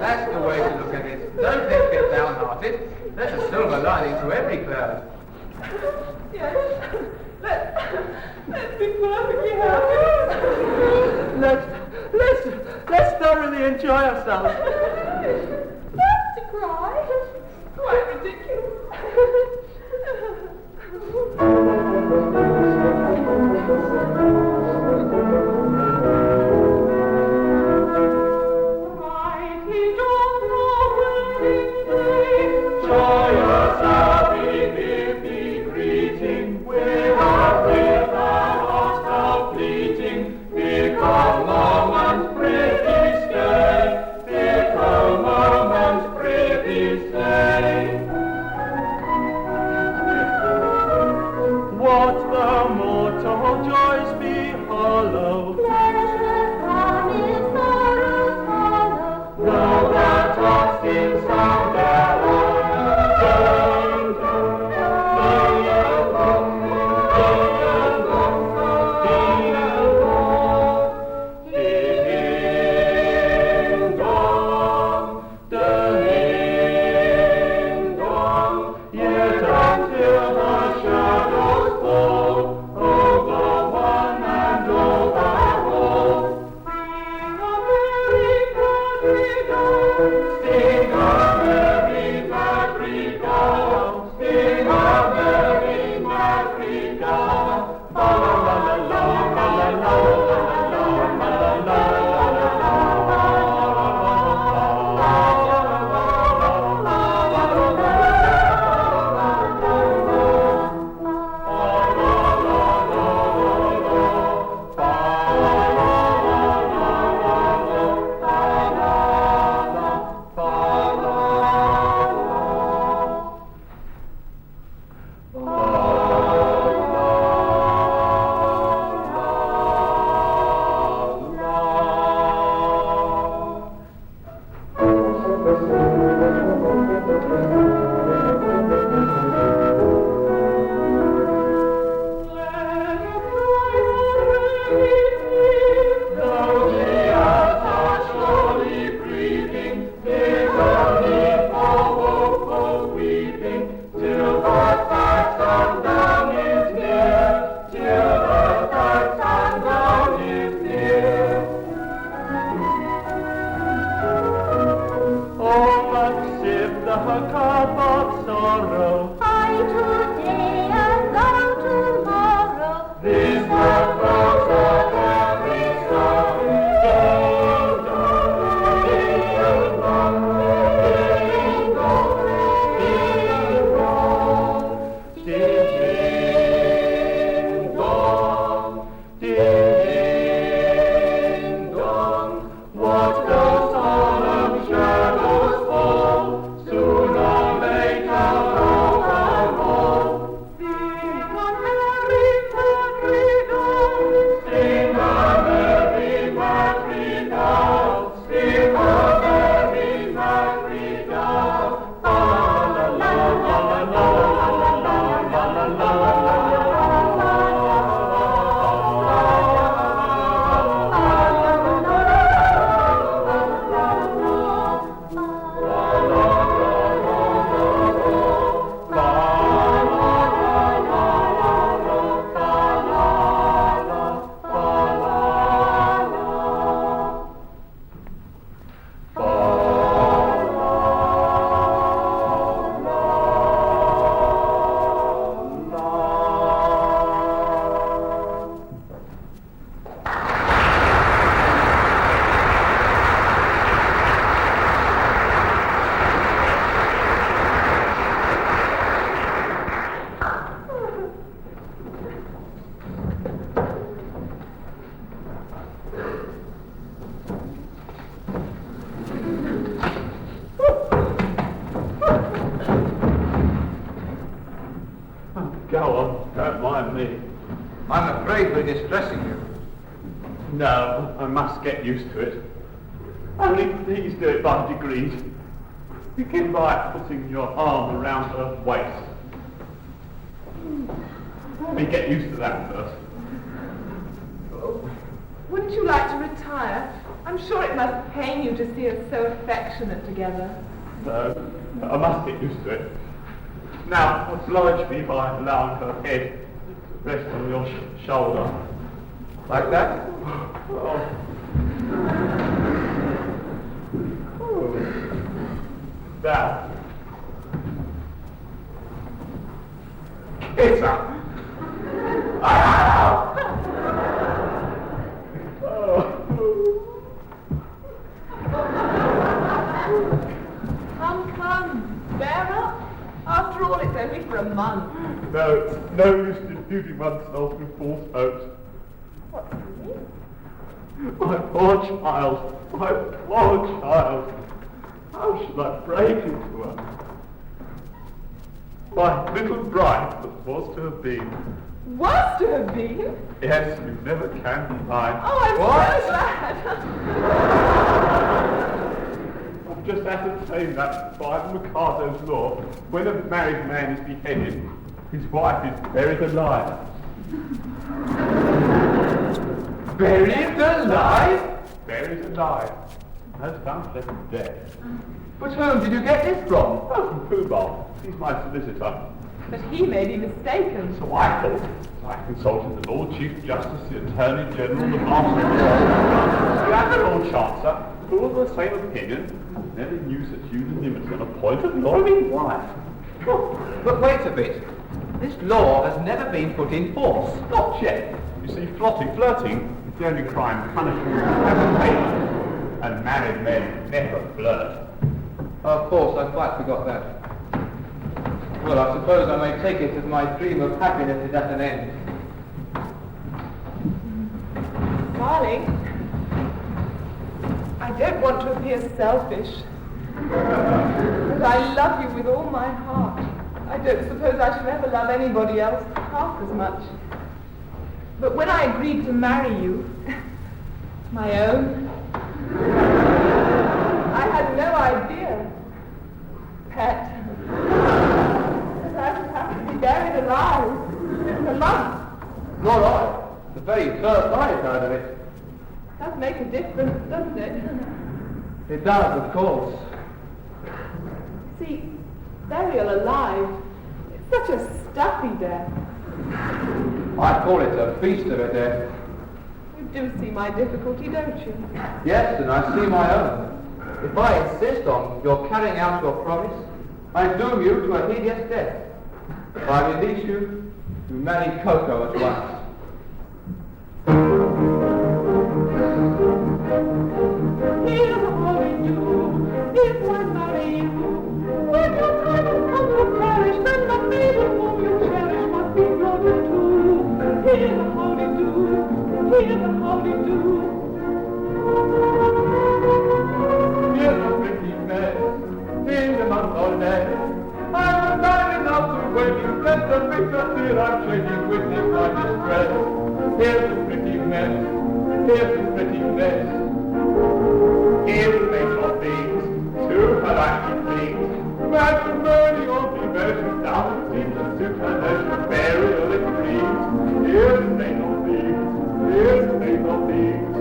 That's the way to look at it. Don't let's get downhearted. There's a silver lining to every cloud.
Yes, let's be perfectly happy.
Let's thoroughly enjoy ourselves.
That's to cry. Quite ridiculous.
Joyous, happy, happy greeting, without heart now fleeting, fickle moment, prithee stay, fickle moment, prithee stay.
What the mortal joys be hollow,
Pleasure promise, sorrow follow.
Though that tossed in some What
go on, don't mind me.
I'm afraid we're distressing you.
No, I must get used to it. Only please do it by degrees. Begin by putting your arm around her waist. Let me get used to that first.
Wouldn't you like to retire? I'm sure it must pain you to see us so affectionate together.
No, I must get used to it. Now, oblige me by allowing her head to rest on your shoulder.
Like that?
Oh. Now, kiss her.
Come, bear up. After all, it's only for a month.
No, it's no use disputing oneself with false hopes.
What do you mean?
My poor child, my poor child. How shall I break into her? My little bride that was to have been.
Was to have been?
Yes, you never can deny.
Oh, I'm so glad.
I've just ascertained that by Mikado's law, when a married man is beheaded, his wife is buried alive.
Buried alive?
Buried alive. No sounds less dead.
But whom did you get this from?
Oh, from Pooh-Bah. He's my solicitor.
But he may be mistaken.
So I thought. I consulted the Lord Chief Justice, the Attorney General, the Master of the Law, and the Lord Chancellor, all of the same opinion. Never knew such unanimity on a point of law in life.
But wait a bit. This law has never been put in force.
Not yet. You see, flirting is the only crime punishable with capitation, and married men never flirt.
Of course, I quite forgot that. Well, I suppose I may take it as my dream of happiness is at an end.
Darling, I don't want to appear selfish, but I love you with all my heart. I don't suppose I shall ever love anybody else half as much. But when I agreed to marry you, my own, I had no idea, pet, that I would have to be buried alive in a month.
Nor I. The very first I heard of it.
Does make a difference, doesn't it?
It does, of course.
See, burial alive, it's such a stuffy death.
I call it a feast of a death.
You do see my difficulty, don't you?
Yes, and I see my own. If I insist on your carrying out your promise, I doom you to a hideous death. If I release you, you marry Ko-Ko at once.
Here's a holly-do, if I marry you. When your time has come to perish, then the maiden whom you cherish must be broken too. Here's a holly-do, here's a holly-do.
Here's a pretty mess, in the month or less. I'm mad enough to wed you, let the bitter tear I'm shedding witness my distress. Here's a pretty mess, here's a pretty mess. Here's fatal things, two happy things. Matrimony or devotion doesn't seem to suit her notion, burial it dreams. Here's fatal things, here's fatal things.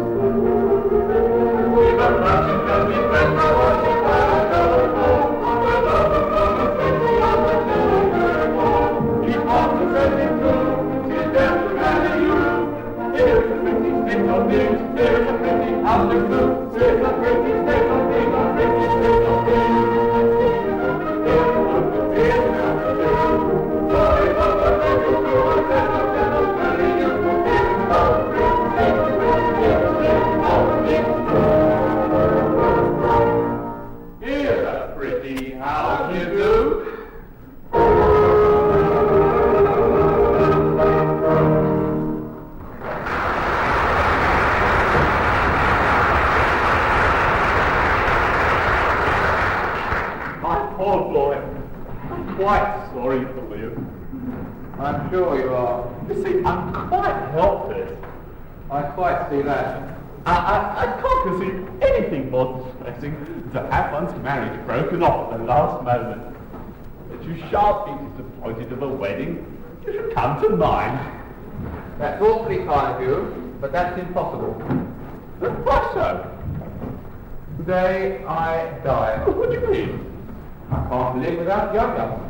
With a merchant can be best for what she found. Here's a pretty state of things, here's a pretty afternoon, here's a pretty state of things, a pretty state of things. Here's a pretty story of a lady who was never marry you. Here's a pretty state of things. Here's a pretty how do you do. Poor boy, I'm quite sorry for you.
I'm sure you are.
You see, I'm quite helpless.
I quite see that.
I can't conceive anything more distressing than to have one's marriage broken off at the last moment. But you shan't be disappointed of a wedding. You should come to mine.
That's awfully kind of you, but that's impossible.
Why so?
Today I die.
What do you mean?
I can't live without Yum-Yum.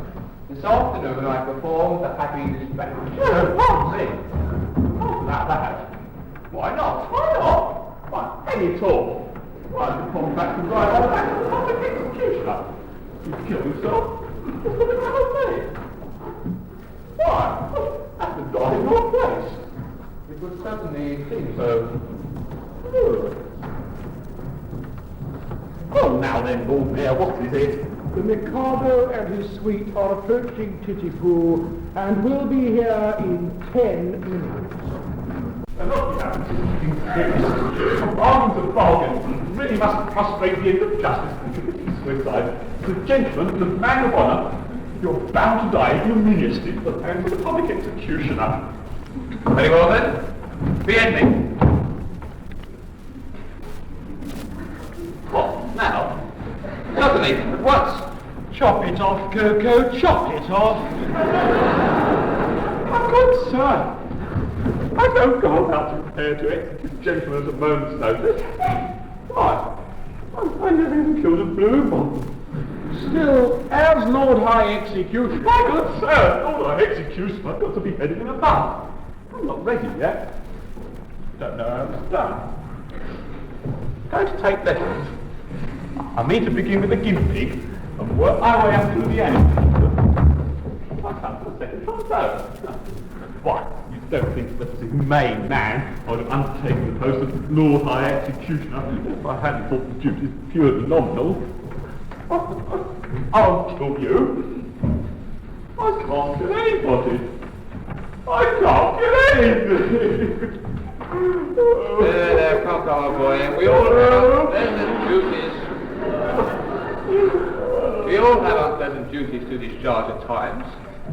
This afternoon I performed the Happy Dispatch.
Pardon me. Oh, now that. Why not? Why not? Why, any talk. Why, the contract can drive all back to the public executioner. You kill yourself. What's going to happen to me? Why? That's the God in your place.
It would certainly seem so.
Oh, now then, Lord Mayor, what is it?
The Mikado and his suite are approaching Titi-Poo and will be here in 10 minutes.
And look, you haven't bargains of bargains really must frustrate the end of justice and committing suicide. The gentleman, the man of honour, you're bound to die ignominiously at the hands of the public executioner.
Very well then. Be ending.
What, now?
Certainly, at once.
Chop it off, Ko-Ko, chop it off.
My good sir, I don't go about to prepare to execute gentlemen at a moment's notice. Why? I never even killed a blue bomb.
Still, as Lord High Executioner...
My good sir, Lord High Executioner, I've got to be headed in a month. I'm not ready yet. Don't know how it's done. Going to take lessons. I mean to begin with the guinea pig and work my way up to the end. I come to the second plateau. Why, you don't think that as a humane man I would have undertaken the post of Lord High Executioner if I hadn't thought the duties purely nominal? I'll kill you. I can't kill anybody. I can't kill anything.
There, come, boy. We all have unpleasant duties. We all have unpleasant duties to discharge at times.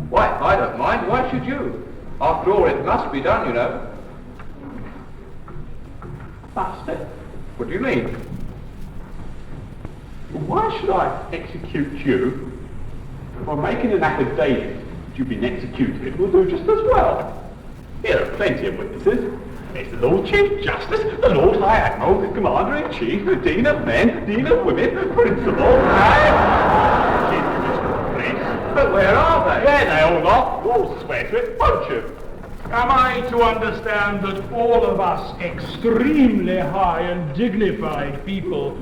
Why, I don't mind. Why should you? After all, it must be done, you know.
Buster,
What do you mean?
why should I execute you? Well, making an affidavit that you've been executed will do just as well. Here are plenty of witnesses. It's the Lord Chief Justice, the Lord High Admiral, the Commander-in-Chief, the Dean of Men, Dean of Women, Principal, and... Chief Commissioner of Police.
But where are they?
There they all are. You'll swear to it, won't you?
Am I to understand that all of us extremely high and dignified people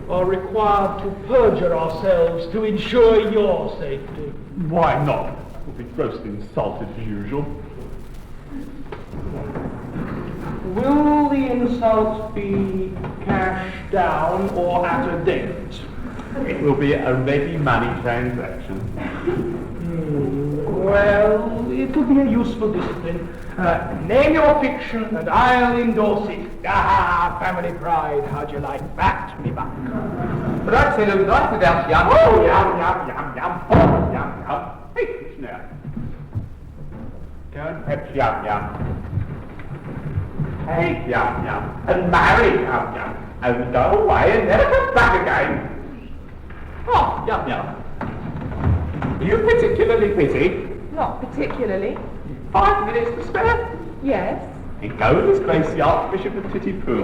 are required to perjure ourselves to ensure your safety?
Why not? We'll be grossly insulted as usual.
Will the insult be cash down or at a date?
It will be a ready money transaction.
Well, it will be a useful discipline. Name your fiction and I'll endorse it. Ah, family pride, how'd you like that, me buck?
But I'd say there was life without Yum.
Oh, yum, yum, yum, yum. Oh, yum, yum. Hey, fish now. Go and fetch yum, yum. Take yum, yum. And marry yum, yum. And go away and never come back again. Oh, yum, yum. Are you particularly busy?
Not particularly.
5 minutes to spare?
Yes.
And go and disgrace the Archbishop of Titi-Poo.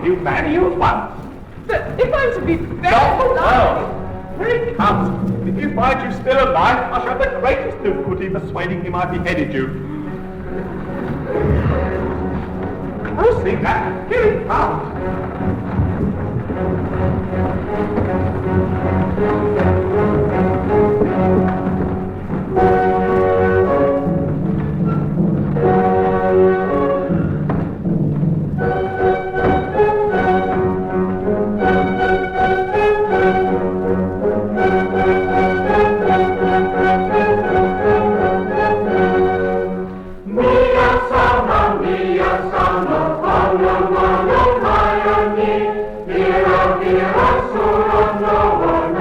He'll marry you at once.
But if I'm to be very
Not
polite...
Here it comes. If you find you still alive, I shall have the greatest difficulty persuading him I beheaded you. Oh, see that? Here it comes.
Hero, hero, surah, no one,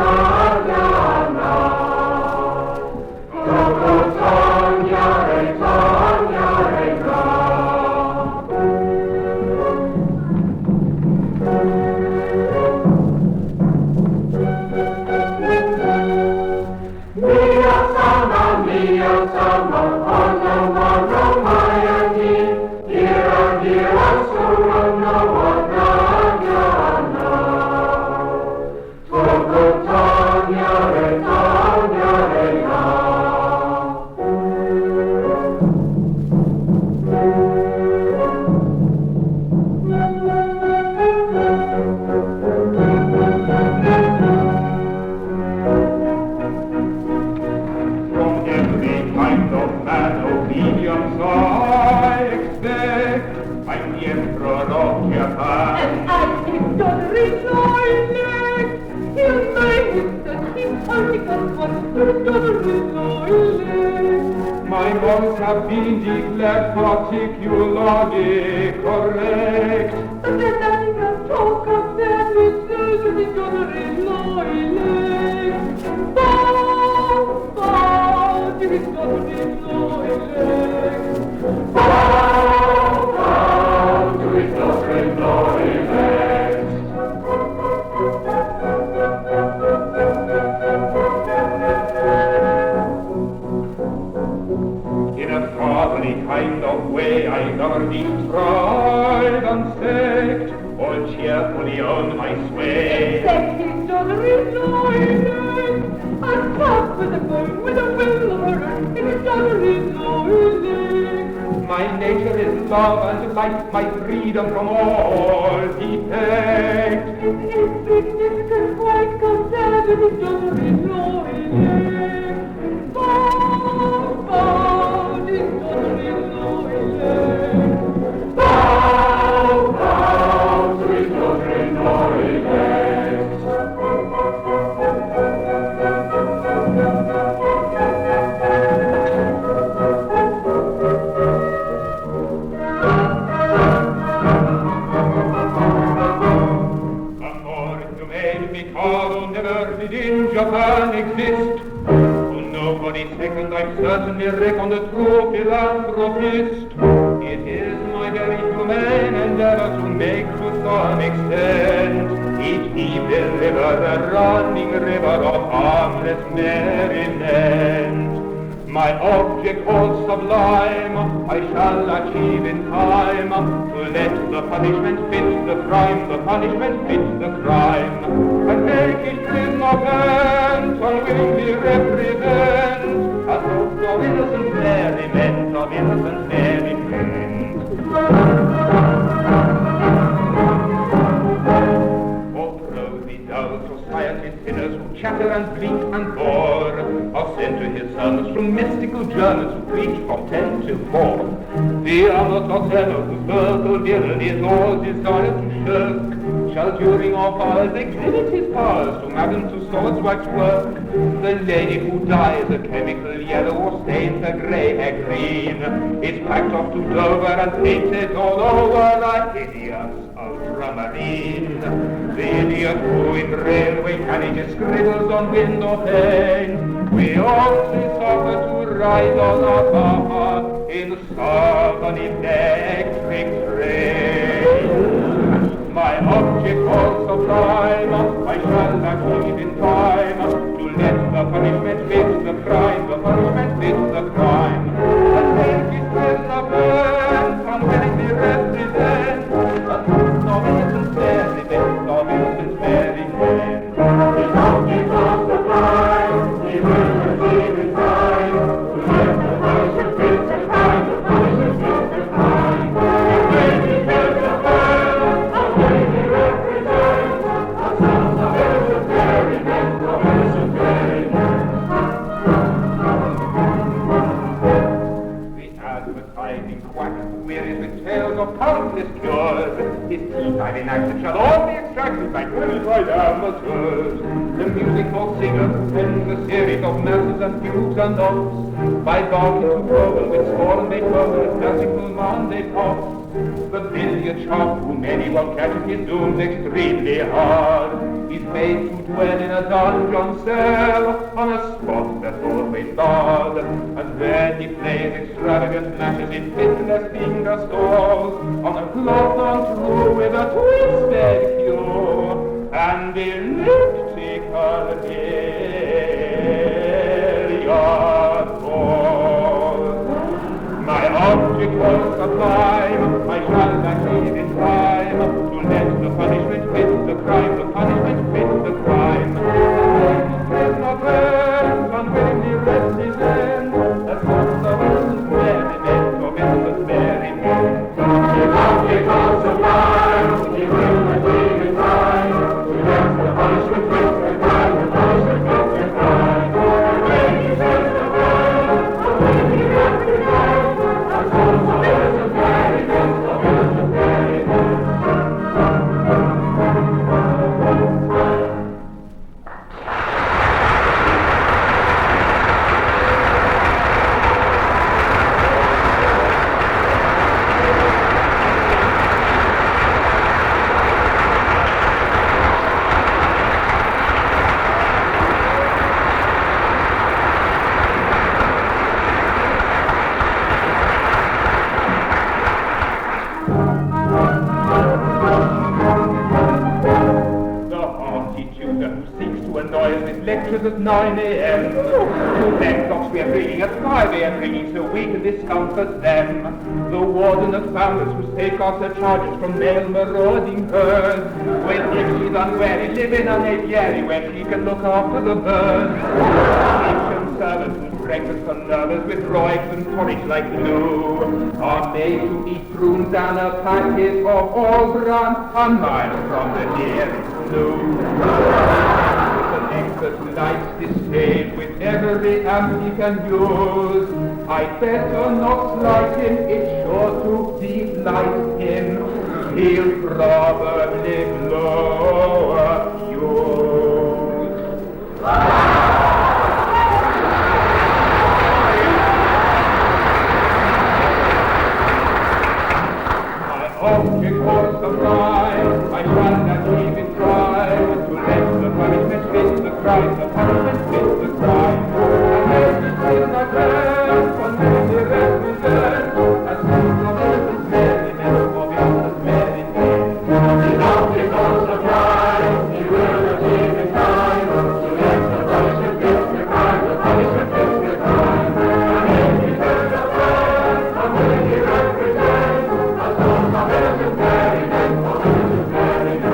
sama mio sama, ono mono mayani, gira gira surono wadanyana. Toko tanya re na.
I expect I'm the Emperor of Japan.
And I think the rejoice, he'll say that he's only got one to rejoice.
My laws have been declared particularly correct.
But then I can talk of them with the other rejoice. Bow, bow, to his other rejoice.
Bow, bow to his doctrine, elect.
In a fatherly kind of way I govern each tribe and sect, all cheerfully own my sway.
Except his other rejoice. I'll talk with a bone, with a will of her, in his other rejoice.
My nature is love and life, my freedom from all defect.
His insignificant quite concerned with his other rejoice. Bow, bow, his other rejoice.
Bow, bow to his doctrine, elect.
Mikado never did in Japan exist. To nobody second I'm certainly reckon the true philanthropist. It is my very human endeavor to make to some extent each evil river a running river of harmless merriment. My object all sublime I shall achieve in time, to let the punishment fit the crime, the punishment fit the crime, and make it prisoner bent, unwillingly represent a host of innocent merriment, of innocent merriment. Oh, prosy, dull society sinners who chatter and bleat and bore are sent to his sermons from mystical journals who preach from 10 till 4. The amateur tenor whose verbal villain is all desire to shirk shall during our hours exhibit his powers to Madame Tussauds waxwork. The lady who dyes a chemical yellow or stains her grey hair green is packed off to Dover and painted all over like idiots ultramarine. The idiot who in railway carriages scribbles on window panes, we also suffer to ride on our car in southern electric train. My object all sublime I shall achieve in time, to let the punishment fit the crime, the punishment fit the crime, and make his prisoner bent, unwillingly represent a truth of innocent merriment, of innocent merriment.
His object all sublime, he will achieve in time, to let the punishment fit the crime, the punishment fit the crime, and make his prisoner bent, unwillingly represent a truth of innocent merriment, of innocent merriment.
The advertising quack wearies with tales of countless cures. His teeth I've enacted shall all be extracted by qualified amateurs. The music hall singer pens a series of masses and fugues and ops, by bargain to Proven with score and Beethoven, classical Monday pops. The billiard sharp whom anyone catches his dooms extremely hard. He's made to dwell in a dungeon cell on a spot that's always barred, and then he plays extravagant matches in fitless finger stalls on a cloth untrue with a twisted cue and elliptical billiard. object was sublime. I shall achieve in time to let the punishment fit the crime, the punishment fit the crime. Is not bent, unwillingly rest his end, as not the innocent merriment of innocent merry men.
His object was sublime, he will achieve in time to let the punishment fit the crime, the punishment fit the crime. When he says the word, unwillingly rest his end, as not the innocent merriment of innocent merry men.
Lectures at 9 a.m. Two black clocks we are bringing at 5 a.m. ringing so we can discomfort them. The warden of founders who take off their charges from male marauding herds. When she's unwary, live in an aviary where she can look after the birds. Ancient servants whose breakfast are nervous with raw eggs and porridge like glue. Are made to eat prunes and a packet of all bran a mile from the nearest loo. That lights this stage with every amp he can use. I'd better not slight him, it's sure to delight him. He'll probably blow a fuse. My object was sublime, I shall achieve in time to let the punishment fit the crime, the punishment fit the crime. And then it is not bad, one man the rest is dead, as soon as innocent merriment of innocent merriment.
His object was sublime, he will achieve in time to let the punishment fit the crime, the punishment fit the crime. And then it is not bad, one man the rest is dead, as soon as innocent merriment of innocent merriment.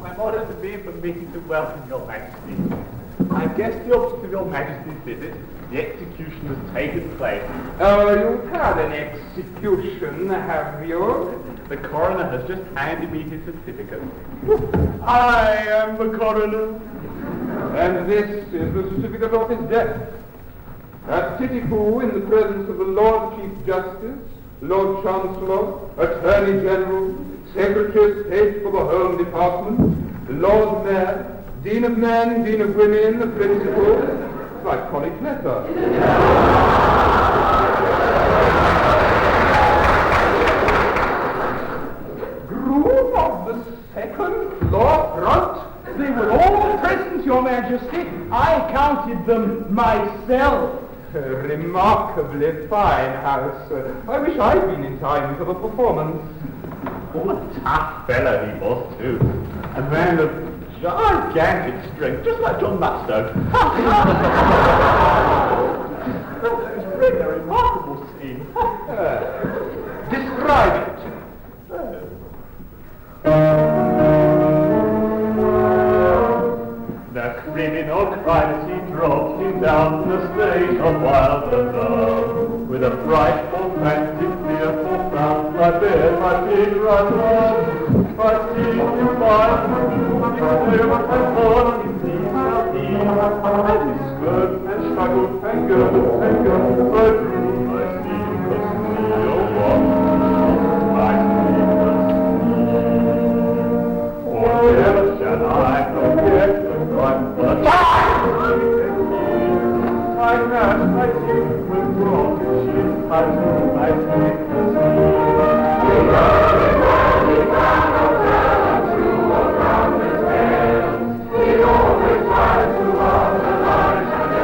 I'm honoured to be permitted to welcome your Majesty. I guess the object of your Majesty's visit, the execution has taken place.
Oh, you've had an execution, have you?
The coroner has just handed me his certificate.
I am the coroner. And this is the certificate of his death. At Pitti-Poo, in the presence of the Lord Chief Justice, Lord Chancellor, Attorney General, Secretary of State for the Home Department, Lord Mayor, Dean of Men, Dean of Women, the Principal, like college letter.
Groom of the second floor front? They were all present, Your Majesty. I counted them myself.
Remarkably fine house. I wish I'd been in time for the performance.
What a tough fellow he was, too. A man of gigantic strength, just like John Mutstowe. It's really a remarkable scene.
Describe it.
The criminal crimes he dropped him down the stage a while ago. With a frightful, frantic, fearful frown, I bared my big right arm. I see you by the and torn his knees now and he stood and struggled and gurgled and gurgled. I drew my sleeveless knee, oh what my sleeveless knee. For never shall I forget the crime that I gnashed my teeth with broken sheets, I drew my sleeveless knee. He always tries to love the light.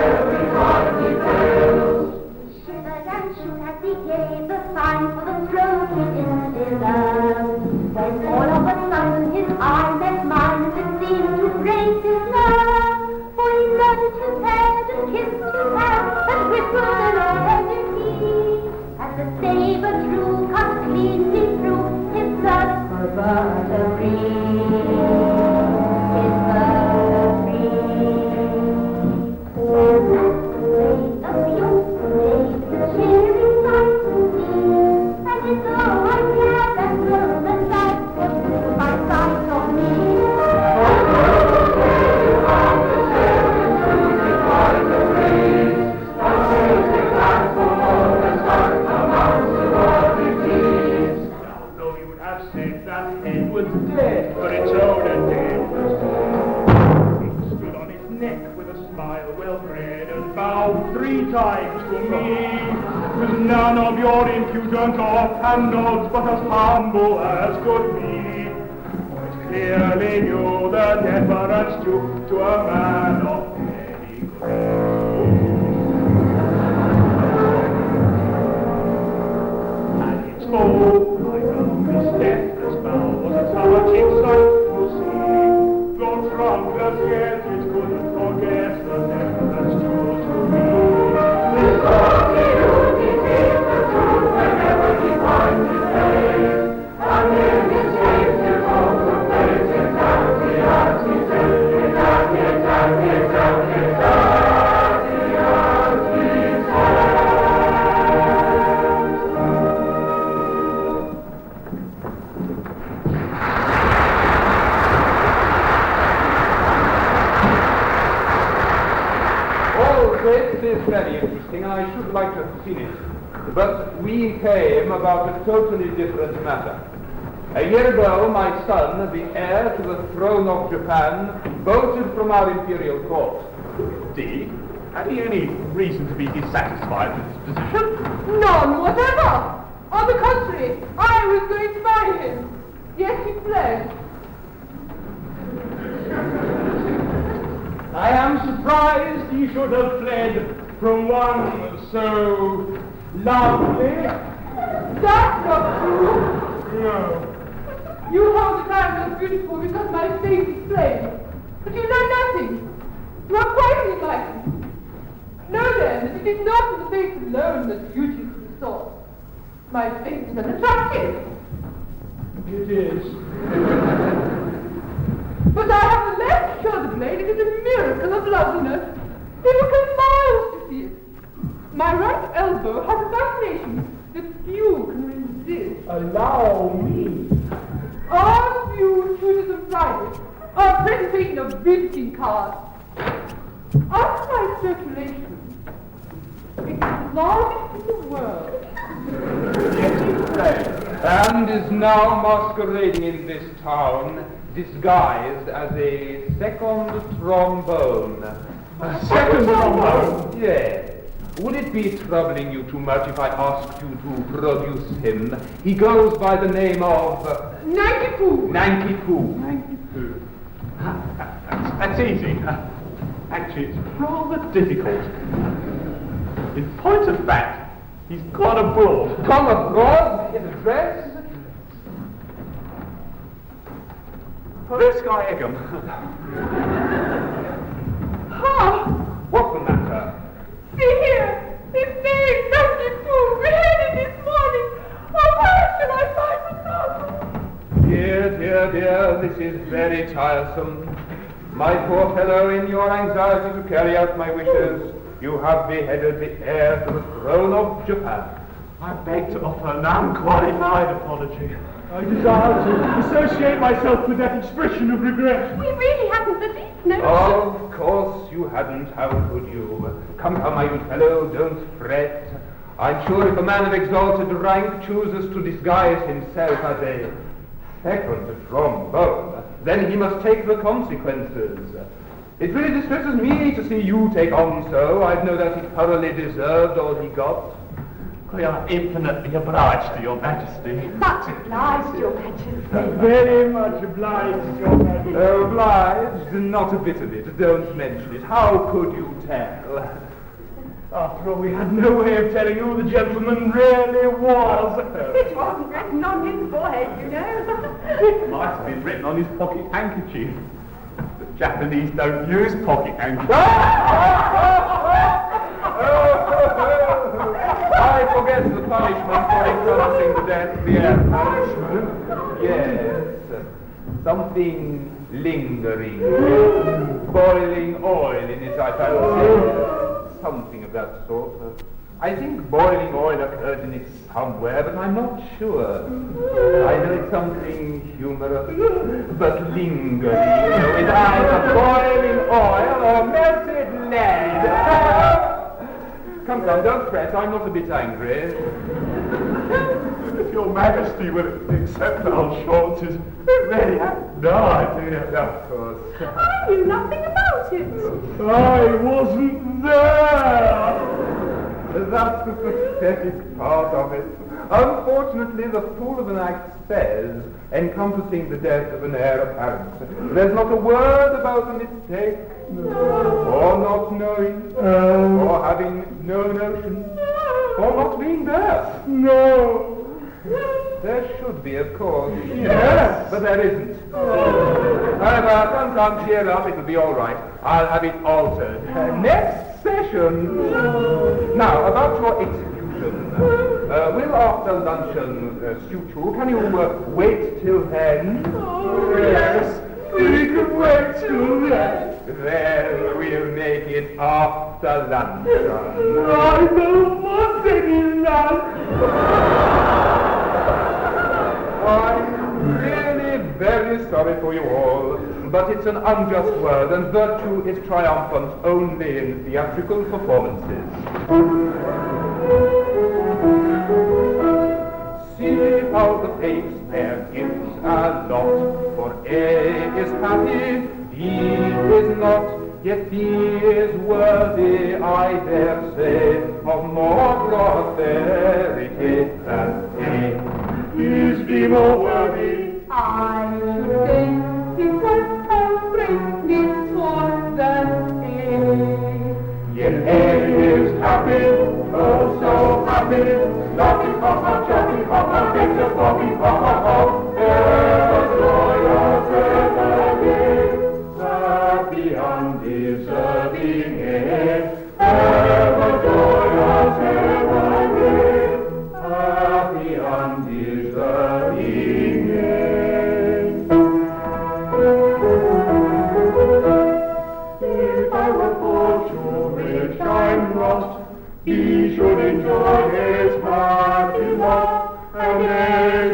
3 times to me, with none of your impudent offhand nods, but as humble as could be. For it clearly knew the deference due to a man of pedigree. And its foe, like a deathless bow, was a touching sight to see. Though trunkless yet, it couldn't forget the deference due to me.
This only duty is the truth whenever he finds his place, and in his case his own place exactly as he said, exactly as he said.
This is very interesting, and I should like to have seen it. But we came about a totally different matter. A year ago, my son, the heir to the throne of Japan, bolted from our imperial court.
Indeed? Had he any reason to be dissatisfied with his position?
None whatever. On the contrary, I was going to marry him. Yet he fled.
I am surprised he should have fled from one so lovely.
That's not true.
No.
You hold that I am beautiful because my face is plain. But you know nothing. You are quite unenlightened. Know then that it is not in the face alone that beauty is to be sought. My face is unattractive.
It is.
But I have the left shoulder blade. It is a miracle of loveliness. People come miles to see it. My right elbow has a fascination that few can resist.
Allow me.
All few chooses of private or presentation of visiting cards. After my circulation, it's the largest in the world.
And is now masquerading in this town, disguised as a second trombone.
A second trombone?
Yes. Would it be troubling you too much if I asked you to produce him? He goes by the name of...
Nanki-Poo.
Nanki-Poo.
That's easy. Actually, it's rather difficult. In point of fact, he's gone abroad.
Come abroad in a dress?
This guy Egham.
Ha!
What's the matter?
See here! His name, Nanki-Poo, beheaded this morning! Oh, where shall I find the
Dear, dear, dear, this is very tiresome. My poor fellow, in your anxiety to carry out my wishes, you have beheaded the heir to the throne of Japan.
I beg to offer an unqualified apology.
I desire to associate myself with that expression of regret.
We really hadn't the least notion.
Of course you hadn't. How could you? Come, my good fellow, don't fret. I'm sure if a man of exalted rank chooses to disguise himself as a second trombone, then he must take the consequences. It really distresses me to see you take on so. I've no doubt he thoroughly deserved all he got.
We are infinitely obliged to your majesty.
Much obliged, your majesty.
Very much obliged, Your Majesty.
Obliged? Not a bit of it. Don't mention it. How could you tell?
After all, we had no way of telling who the gentleman really was.
It wasn't written on his forehead, you know.
It might have been written on his pocket handkerchief. The Japanese don't use pocket handkerchiefs.
I forget the punishment for encompassing the death. The punishment? Yes. Something lingering. Boiling oil in it, I fancy. Something of that sort. I think boiling oil occurs in it somewhere, but I'm not sure. I know it's something humorous, but lingering. It's either boiling oil or melted lead. Come, don't fret, I'm not a bit angry.
If your majesty will accept our assurances, we really have no idea.
Of course.
I knew nothing about it.
I wasn't there.
That's the pathetic part of it. Unfortunately, the fool of an act says, encompassing the death of an heir apparent, there's not a word about a mistake, or not knowing, or having no notion, or not being there.
No.
There should be, of course. Yes, but there isn't. However, come, cheer up, it'll be all right. I'll have it altered. Next session. Now, about your execution. Will after luncheon suit you? Can you wait till then?
Oh, yes, we can wait till then.
Then we'll make it after luncheon.
I don't want any lunch.
I'm really very sorry for you all, but it's an unjust world, and virtue is triumphant only in theatrical performances. See how the fates their gifts are lot, for A is happy, B is not, yet B is worthy, I dare say, of more prosperity than A.
Is B more worthy?
I should say it was every more than A.
Yet A is happy, oh so happy, laughing papa, chopping papa, picture popping papa, ever joyous, ever gay, happy undeserving A, ever joyous, ever gay, happy undeserving A. If I were fortune rich, I'm lost, he should enjoy his happy lot, and A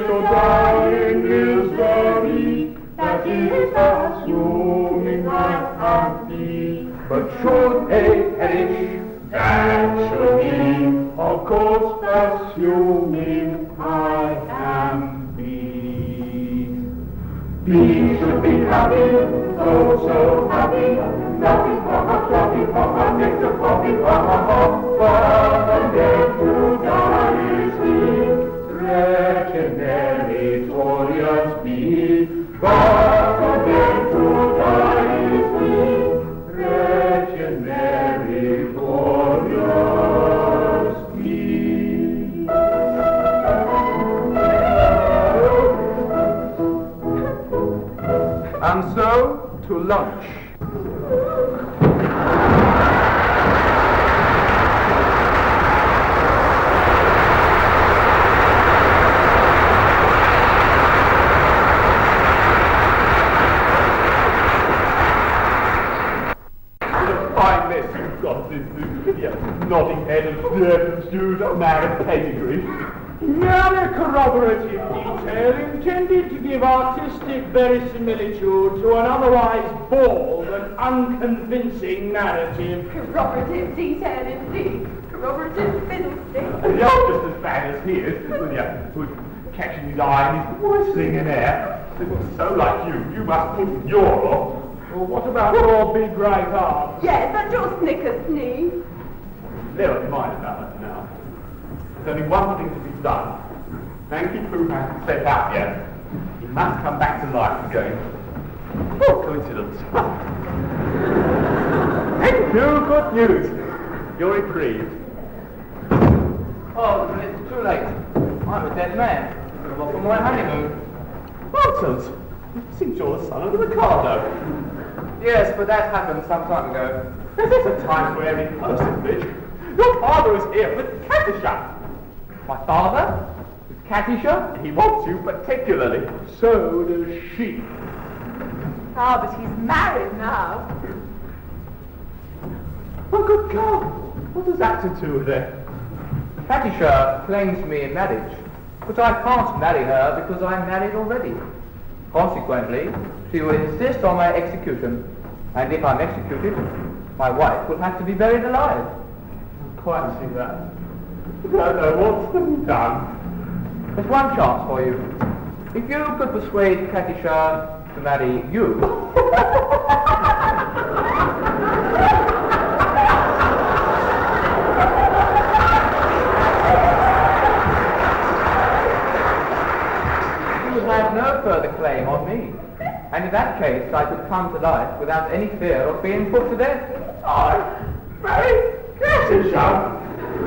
should die in misery, that is assuming right and be. But should A perish, that should be, of course, assuming I am B. B should be happy, oh so happy, laughing papa, chopping papa, nectar popping papa, but then to die is he, wretched meritorious be, but then to die is he, wretched meritorious be. And so, to lunch.
Fine mess you've got this nodding head and shoes, a man of pedigree.
Merely corroborative detail intended to give artistic verisimilitude to an otherwise bald and unconvincing narrative.
Corroborative detail indeed. Corroborative fiddlestick.
You're just as bad as he is, who's catching his eye and he's whistling in air. They look so like you must put in your lot.
Well, what about your big right arm?
Yes, and your snicker-snee.
Never mind about that now. There's only one thing to be done. Nanki-Poo hasn't set out yet. He must come back to life again. Oh, coincidence. Thank you, good news. You're reprieved.
Oh, it's too late. I'm a dead man. I'm off on my honeymoon.
Nonsense. It seems you're the son of the Mikado.
Yes, but that happened some time ago.
There's a time for every person, bitch. Your father is here with Katisha.
My father? With Katisha?
He wants you particularly.
So does she.
Ah, but he's married now.
Oh, good God. What does that to do with it?
Katisha claims me in marriage, but I can't marry her because I'm married already. Consequently, she will insist on my execution, and if I'm executed, my wife will have to be buried alive.
I quite see that. I don't know what's to be done.
There's one chance for you. If you could persuade Katisha to marry you, that case, I could come to life without any fear of being put to death.
Mary, Katisha!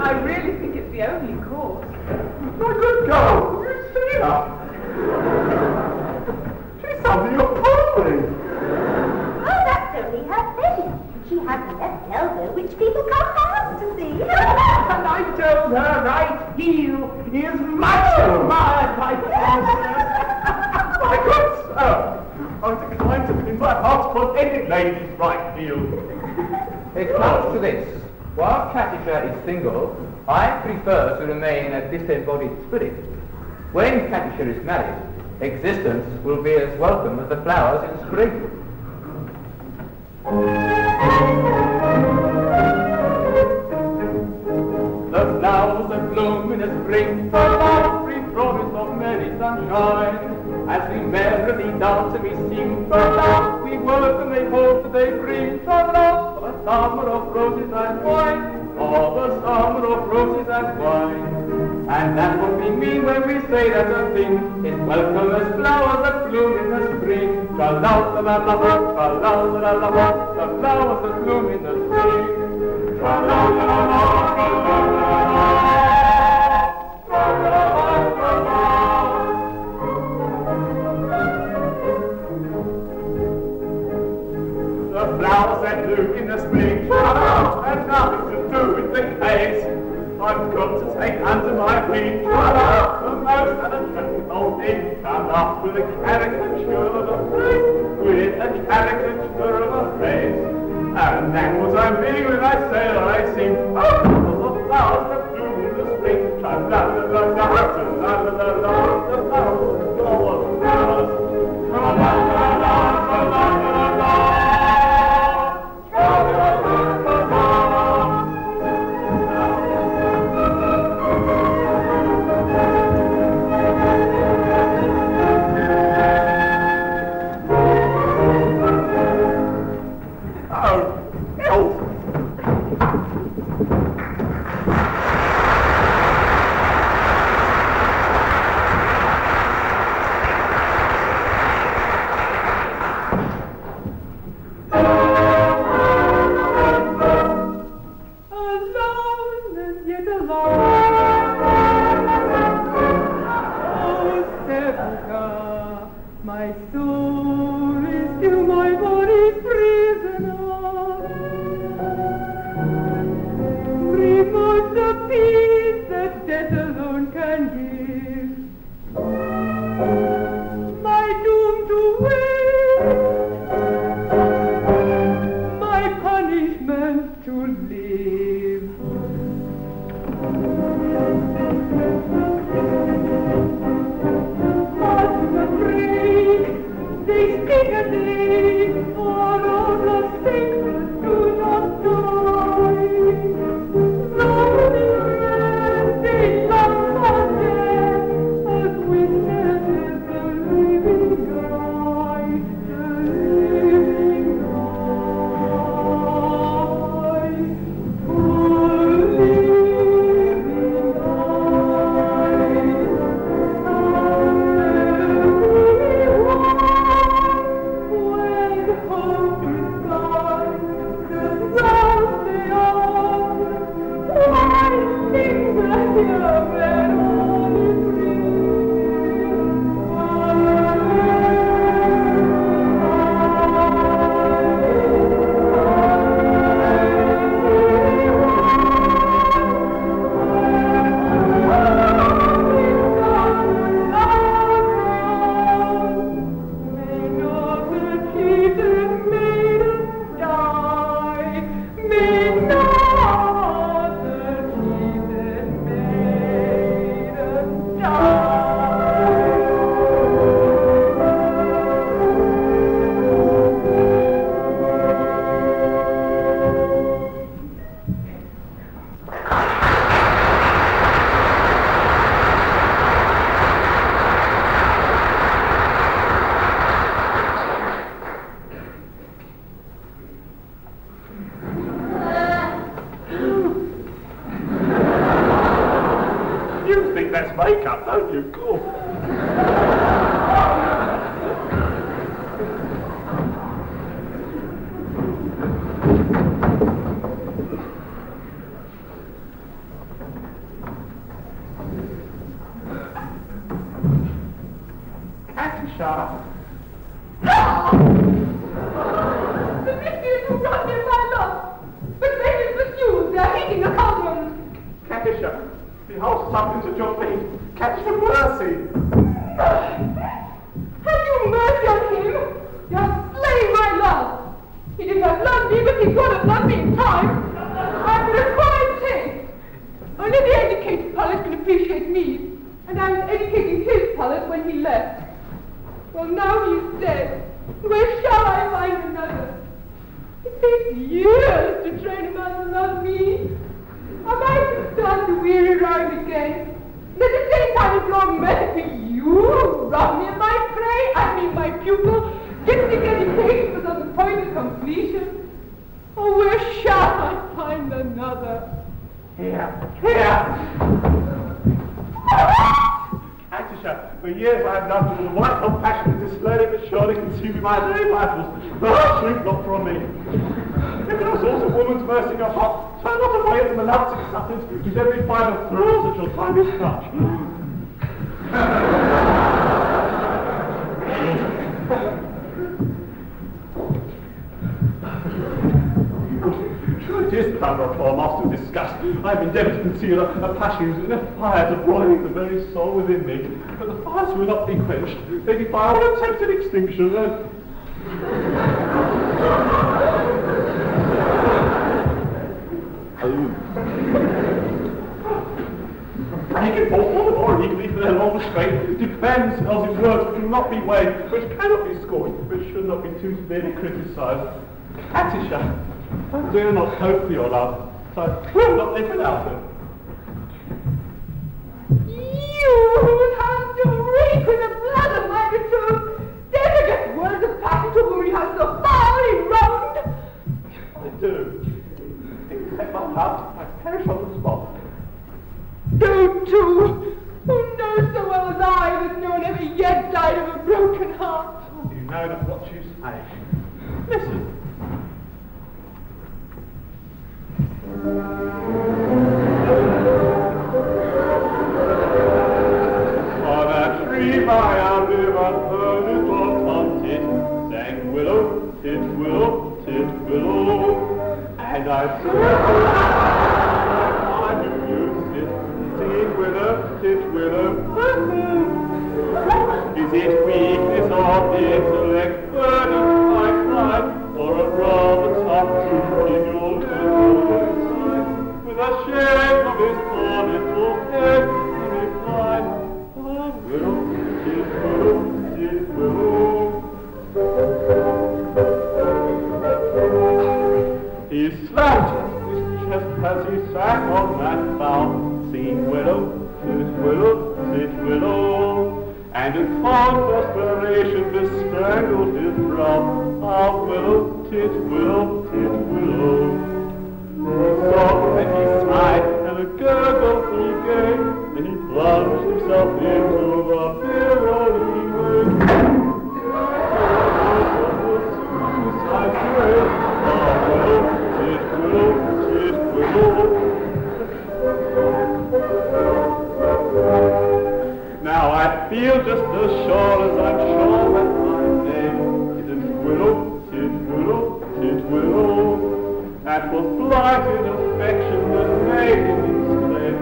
I really think it's the only course.
My good girl, have you seen her? She's something appalling.
Oh, that's only her face. She has a left elbow which people can't pass to see.
And I told her right heel is much admired by dancers.
My good sir, I decline to pin my heart upon any lady's right heel.
It comes to this. While Katisha is single, I prefer to remain a disembodied spirit. When Katisha is married, existence will be as welcome as the flowers in spring.
The flowers that bloom in the spring, the lovely promise of merry sunshine. As we merrily dance and we sing, the love we welcome they hope that they bring. The love of a summer of roses and wine, of a summer of roses and wine. And that's what we mean when we say that a thing is welcome as flowers that bloom in the spring. Tra-la-la-la-la, tra-la-la-la-la, the flowers that bloom in the spring. Tra-la-la-la-la, tra-la-la-la-la, tra-la-la-la-la. The flowers that bloom in the spring have nothing to do with the case. I've got to take under my feet the most unattractive old thing come up with a caricature of a face, with a caricature of a face. And that's what I mean when I say that I sing, oh, the flowers that bloom in the spring, tra-la-la-la-la, tra-la-la-la-la, the flowers, the flowers, tra-la-la-la-la, tra-la-la-la-la.
Makeup, don't you? Cool.
Katisha.
The mysteries who brought me my love. But they is refused. They are eating the cauldrons.
Katisha, behold something at your feet. Katisha, mercy.
Have you mercy on him? You have slain my love. He did not love me, but he could have loved me in time. I could acquire taste. Only the educated Polish can appreciate me, and I was educating his Polish when he left. Well, now he's dead. Where shall I find another? It takes years to train a man to love me. Am I to start the weary rhyme again? And at the same time, it's long meant to you, rob me of my prey, I mean my pupil, gifting education without the point of completion. Oh, where shall I find another?
Here. Katisha, for years I have loved you with a white-hot passion that is slowly but surely consuming my very vitals. Oh, shrink not from me. If no source of woman's mercy in your heart, turn not away from the love's acceptance, whose every fibre thrills at your tiniest touch. Sure it is that I am a master of disgust. I have endeavoured to conceal a passion whose inner fires are broiling the very soul within me. But the fires will not be quenched. They defy all attempt at extinction. Breaking forth all the more eagerly for their long restraint, declare themselves in words which will not be weighed, which cannot be scorned, which should not be too severely criticised. Katisha, I dare not hope for your love, so I will not live without it.
You whose hands still reek with the blood of my betrothed, dare to get words of passion to whom you have so foully wronged?
I do. Accept my love, I perish on the spot.
You too, who knows so well as I that no one ever yet died of a broken heart.
You know not what you say. Listen. On a tree by a river, a little tomtit sang willow, tit willow, tit willow. And I singing willow, tit willow. Is it weakness of intellect, burdened by pride, or a rather tough truth in your little inside? With a shake of his poor little head, he replied, "Ah, willow, tit willow, tit willow." He slapped his chest as he sat on that bough, singing willow, tit willow, tit willow. And a cold perspiration bespangled his brow. Ah, willow, tit willow, tit willow. He sobbed and he sighed, and a gurgle he gave, and he plunged himself into the billowy wave. Suicide grave. Ah, willow, tit willow, tit willow. Now I feel just as sure as I'm sure that my name is willow, tit willow, tit willow. And for blighted affection that made him exclaim.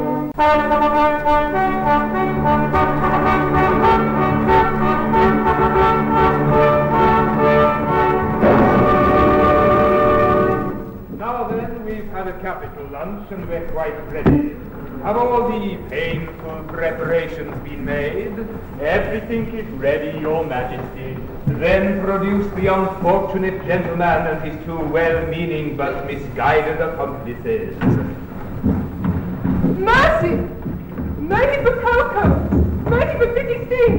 Now then, we've had a capital lunch and we're quite ready. Have all the painful preparations been made?
Everything is ready, Your Majesty.
Then produce the unfortunate gentleman and his two well-meaning but misguided accomplices.
Mercy! Mercy for Ko-Ko! Mercy for Pitti-Sing!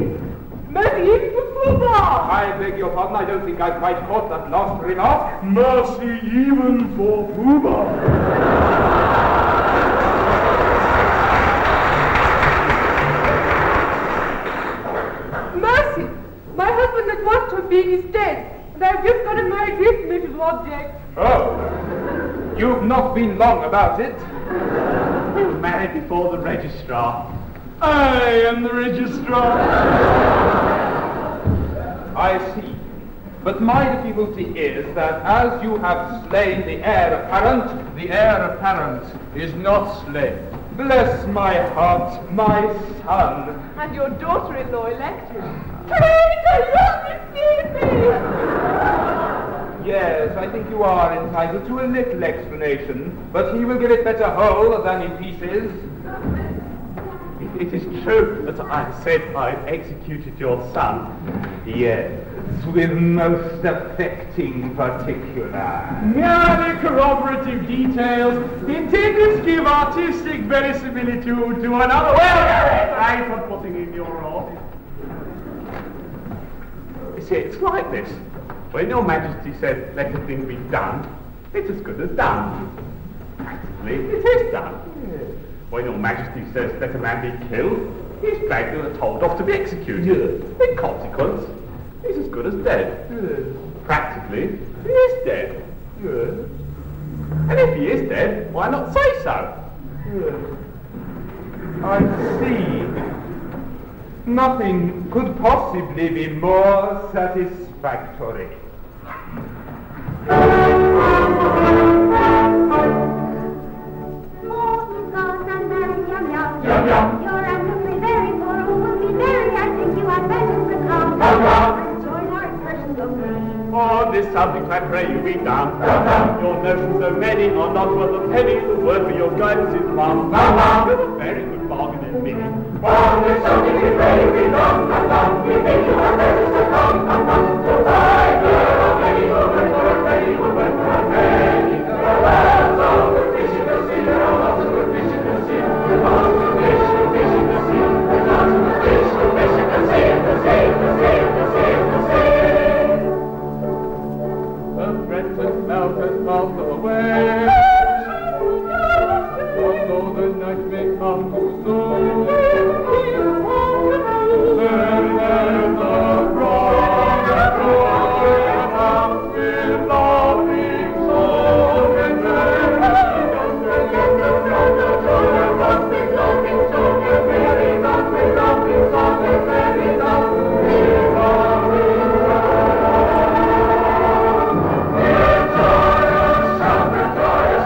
Mercy even for Pooh-Bah!
I beg your pardon, I don't think I quite caught that last remark.
Mercy even for Pooh-Bah.
Mercy! My husband that was to have been is dead, and I have just got a married recently to object.
Oh, You've not been long about it.
We were married before the registrar. I am the registrar.
I see. But my difficulty is that as you have slain the heir apparent is not slain. Bless my heart, my son.
And your daughter-in-law elected. Traitor, you have deceived me!
Yes, I think you are entitled to a little explanation, but he will give it better whole than in pieces.
It is true that I said I executed your son.
Yes, with most affecting particulars.
Merely corroborative details intended to give artistic verisimilitude to another.
Well, thanks for putting in your order. You see, it's like this. When your Majesty says let a thing be done, it's as good as done. Practically, it is done. When your Majesty says let a man be killed, he's dragged and told off to be executed. In consequence, he's as good as dead. Practically, he is dead. And if he is dead, why not say so?
I see. Nothing could possibly be more satisfactory.
Your answer may vary, for all will be very. I think you had better become. Join our expressions of me.
On this subject I pray you be dumb. Your notions so many are not worth a penny. The word for your guidance is mum. You're a very good bargain in me.
On this subject we pray you be dumb. We think you have better succumb. So fight there are many who went for a penny, who went for a penny. There are lads of good fish in the sea, there are lots of good fish in the sea. There are lots of good fish in the sea. There's lots of good fish in the sea, the sea, the sea, the sea, the sea, the sea.
The threatened mouth has passed away. Although the night may come too soon, there is a broad and glorious house with loving souls, and there is
Joyous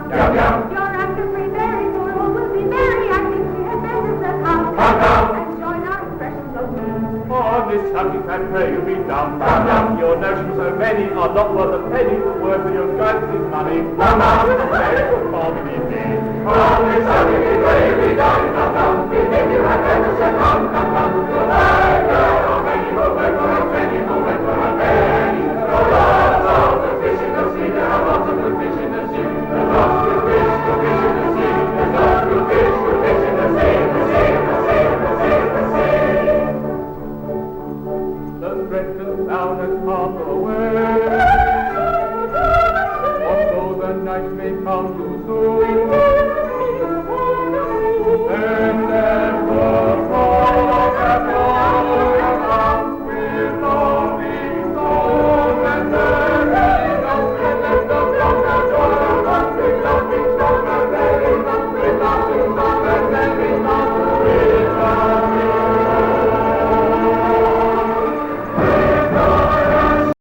Yum, yum.
Your after-free very thorough will be very, I think we had better come.
Come.
And join our expressions of me.
On this subject I pray you be dumb.
Dumb.
Your notions so many are not worth a penny, the worth of your guidance is money.
Dumb.
Very good, Bob, indeed.
Oh.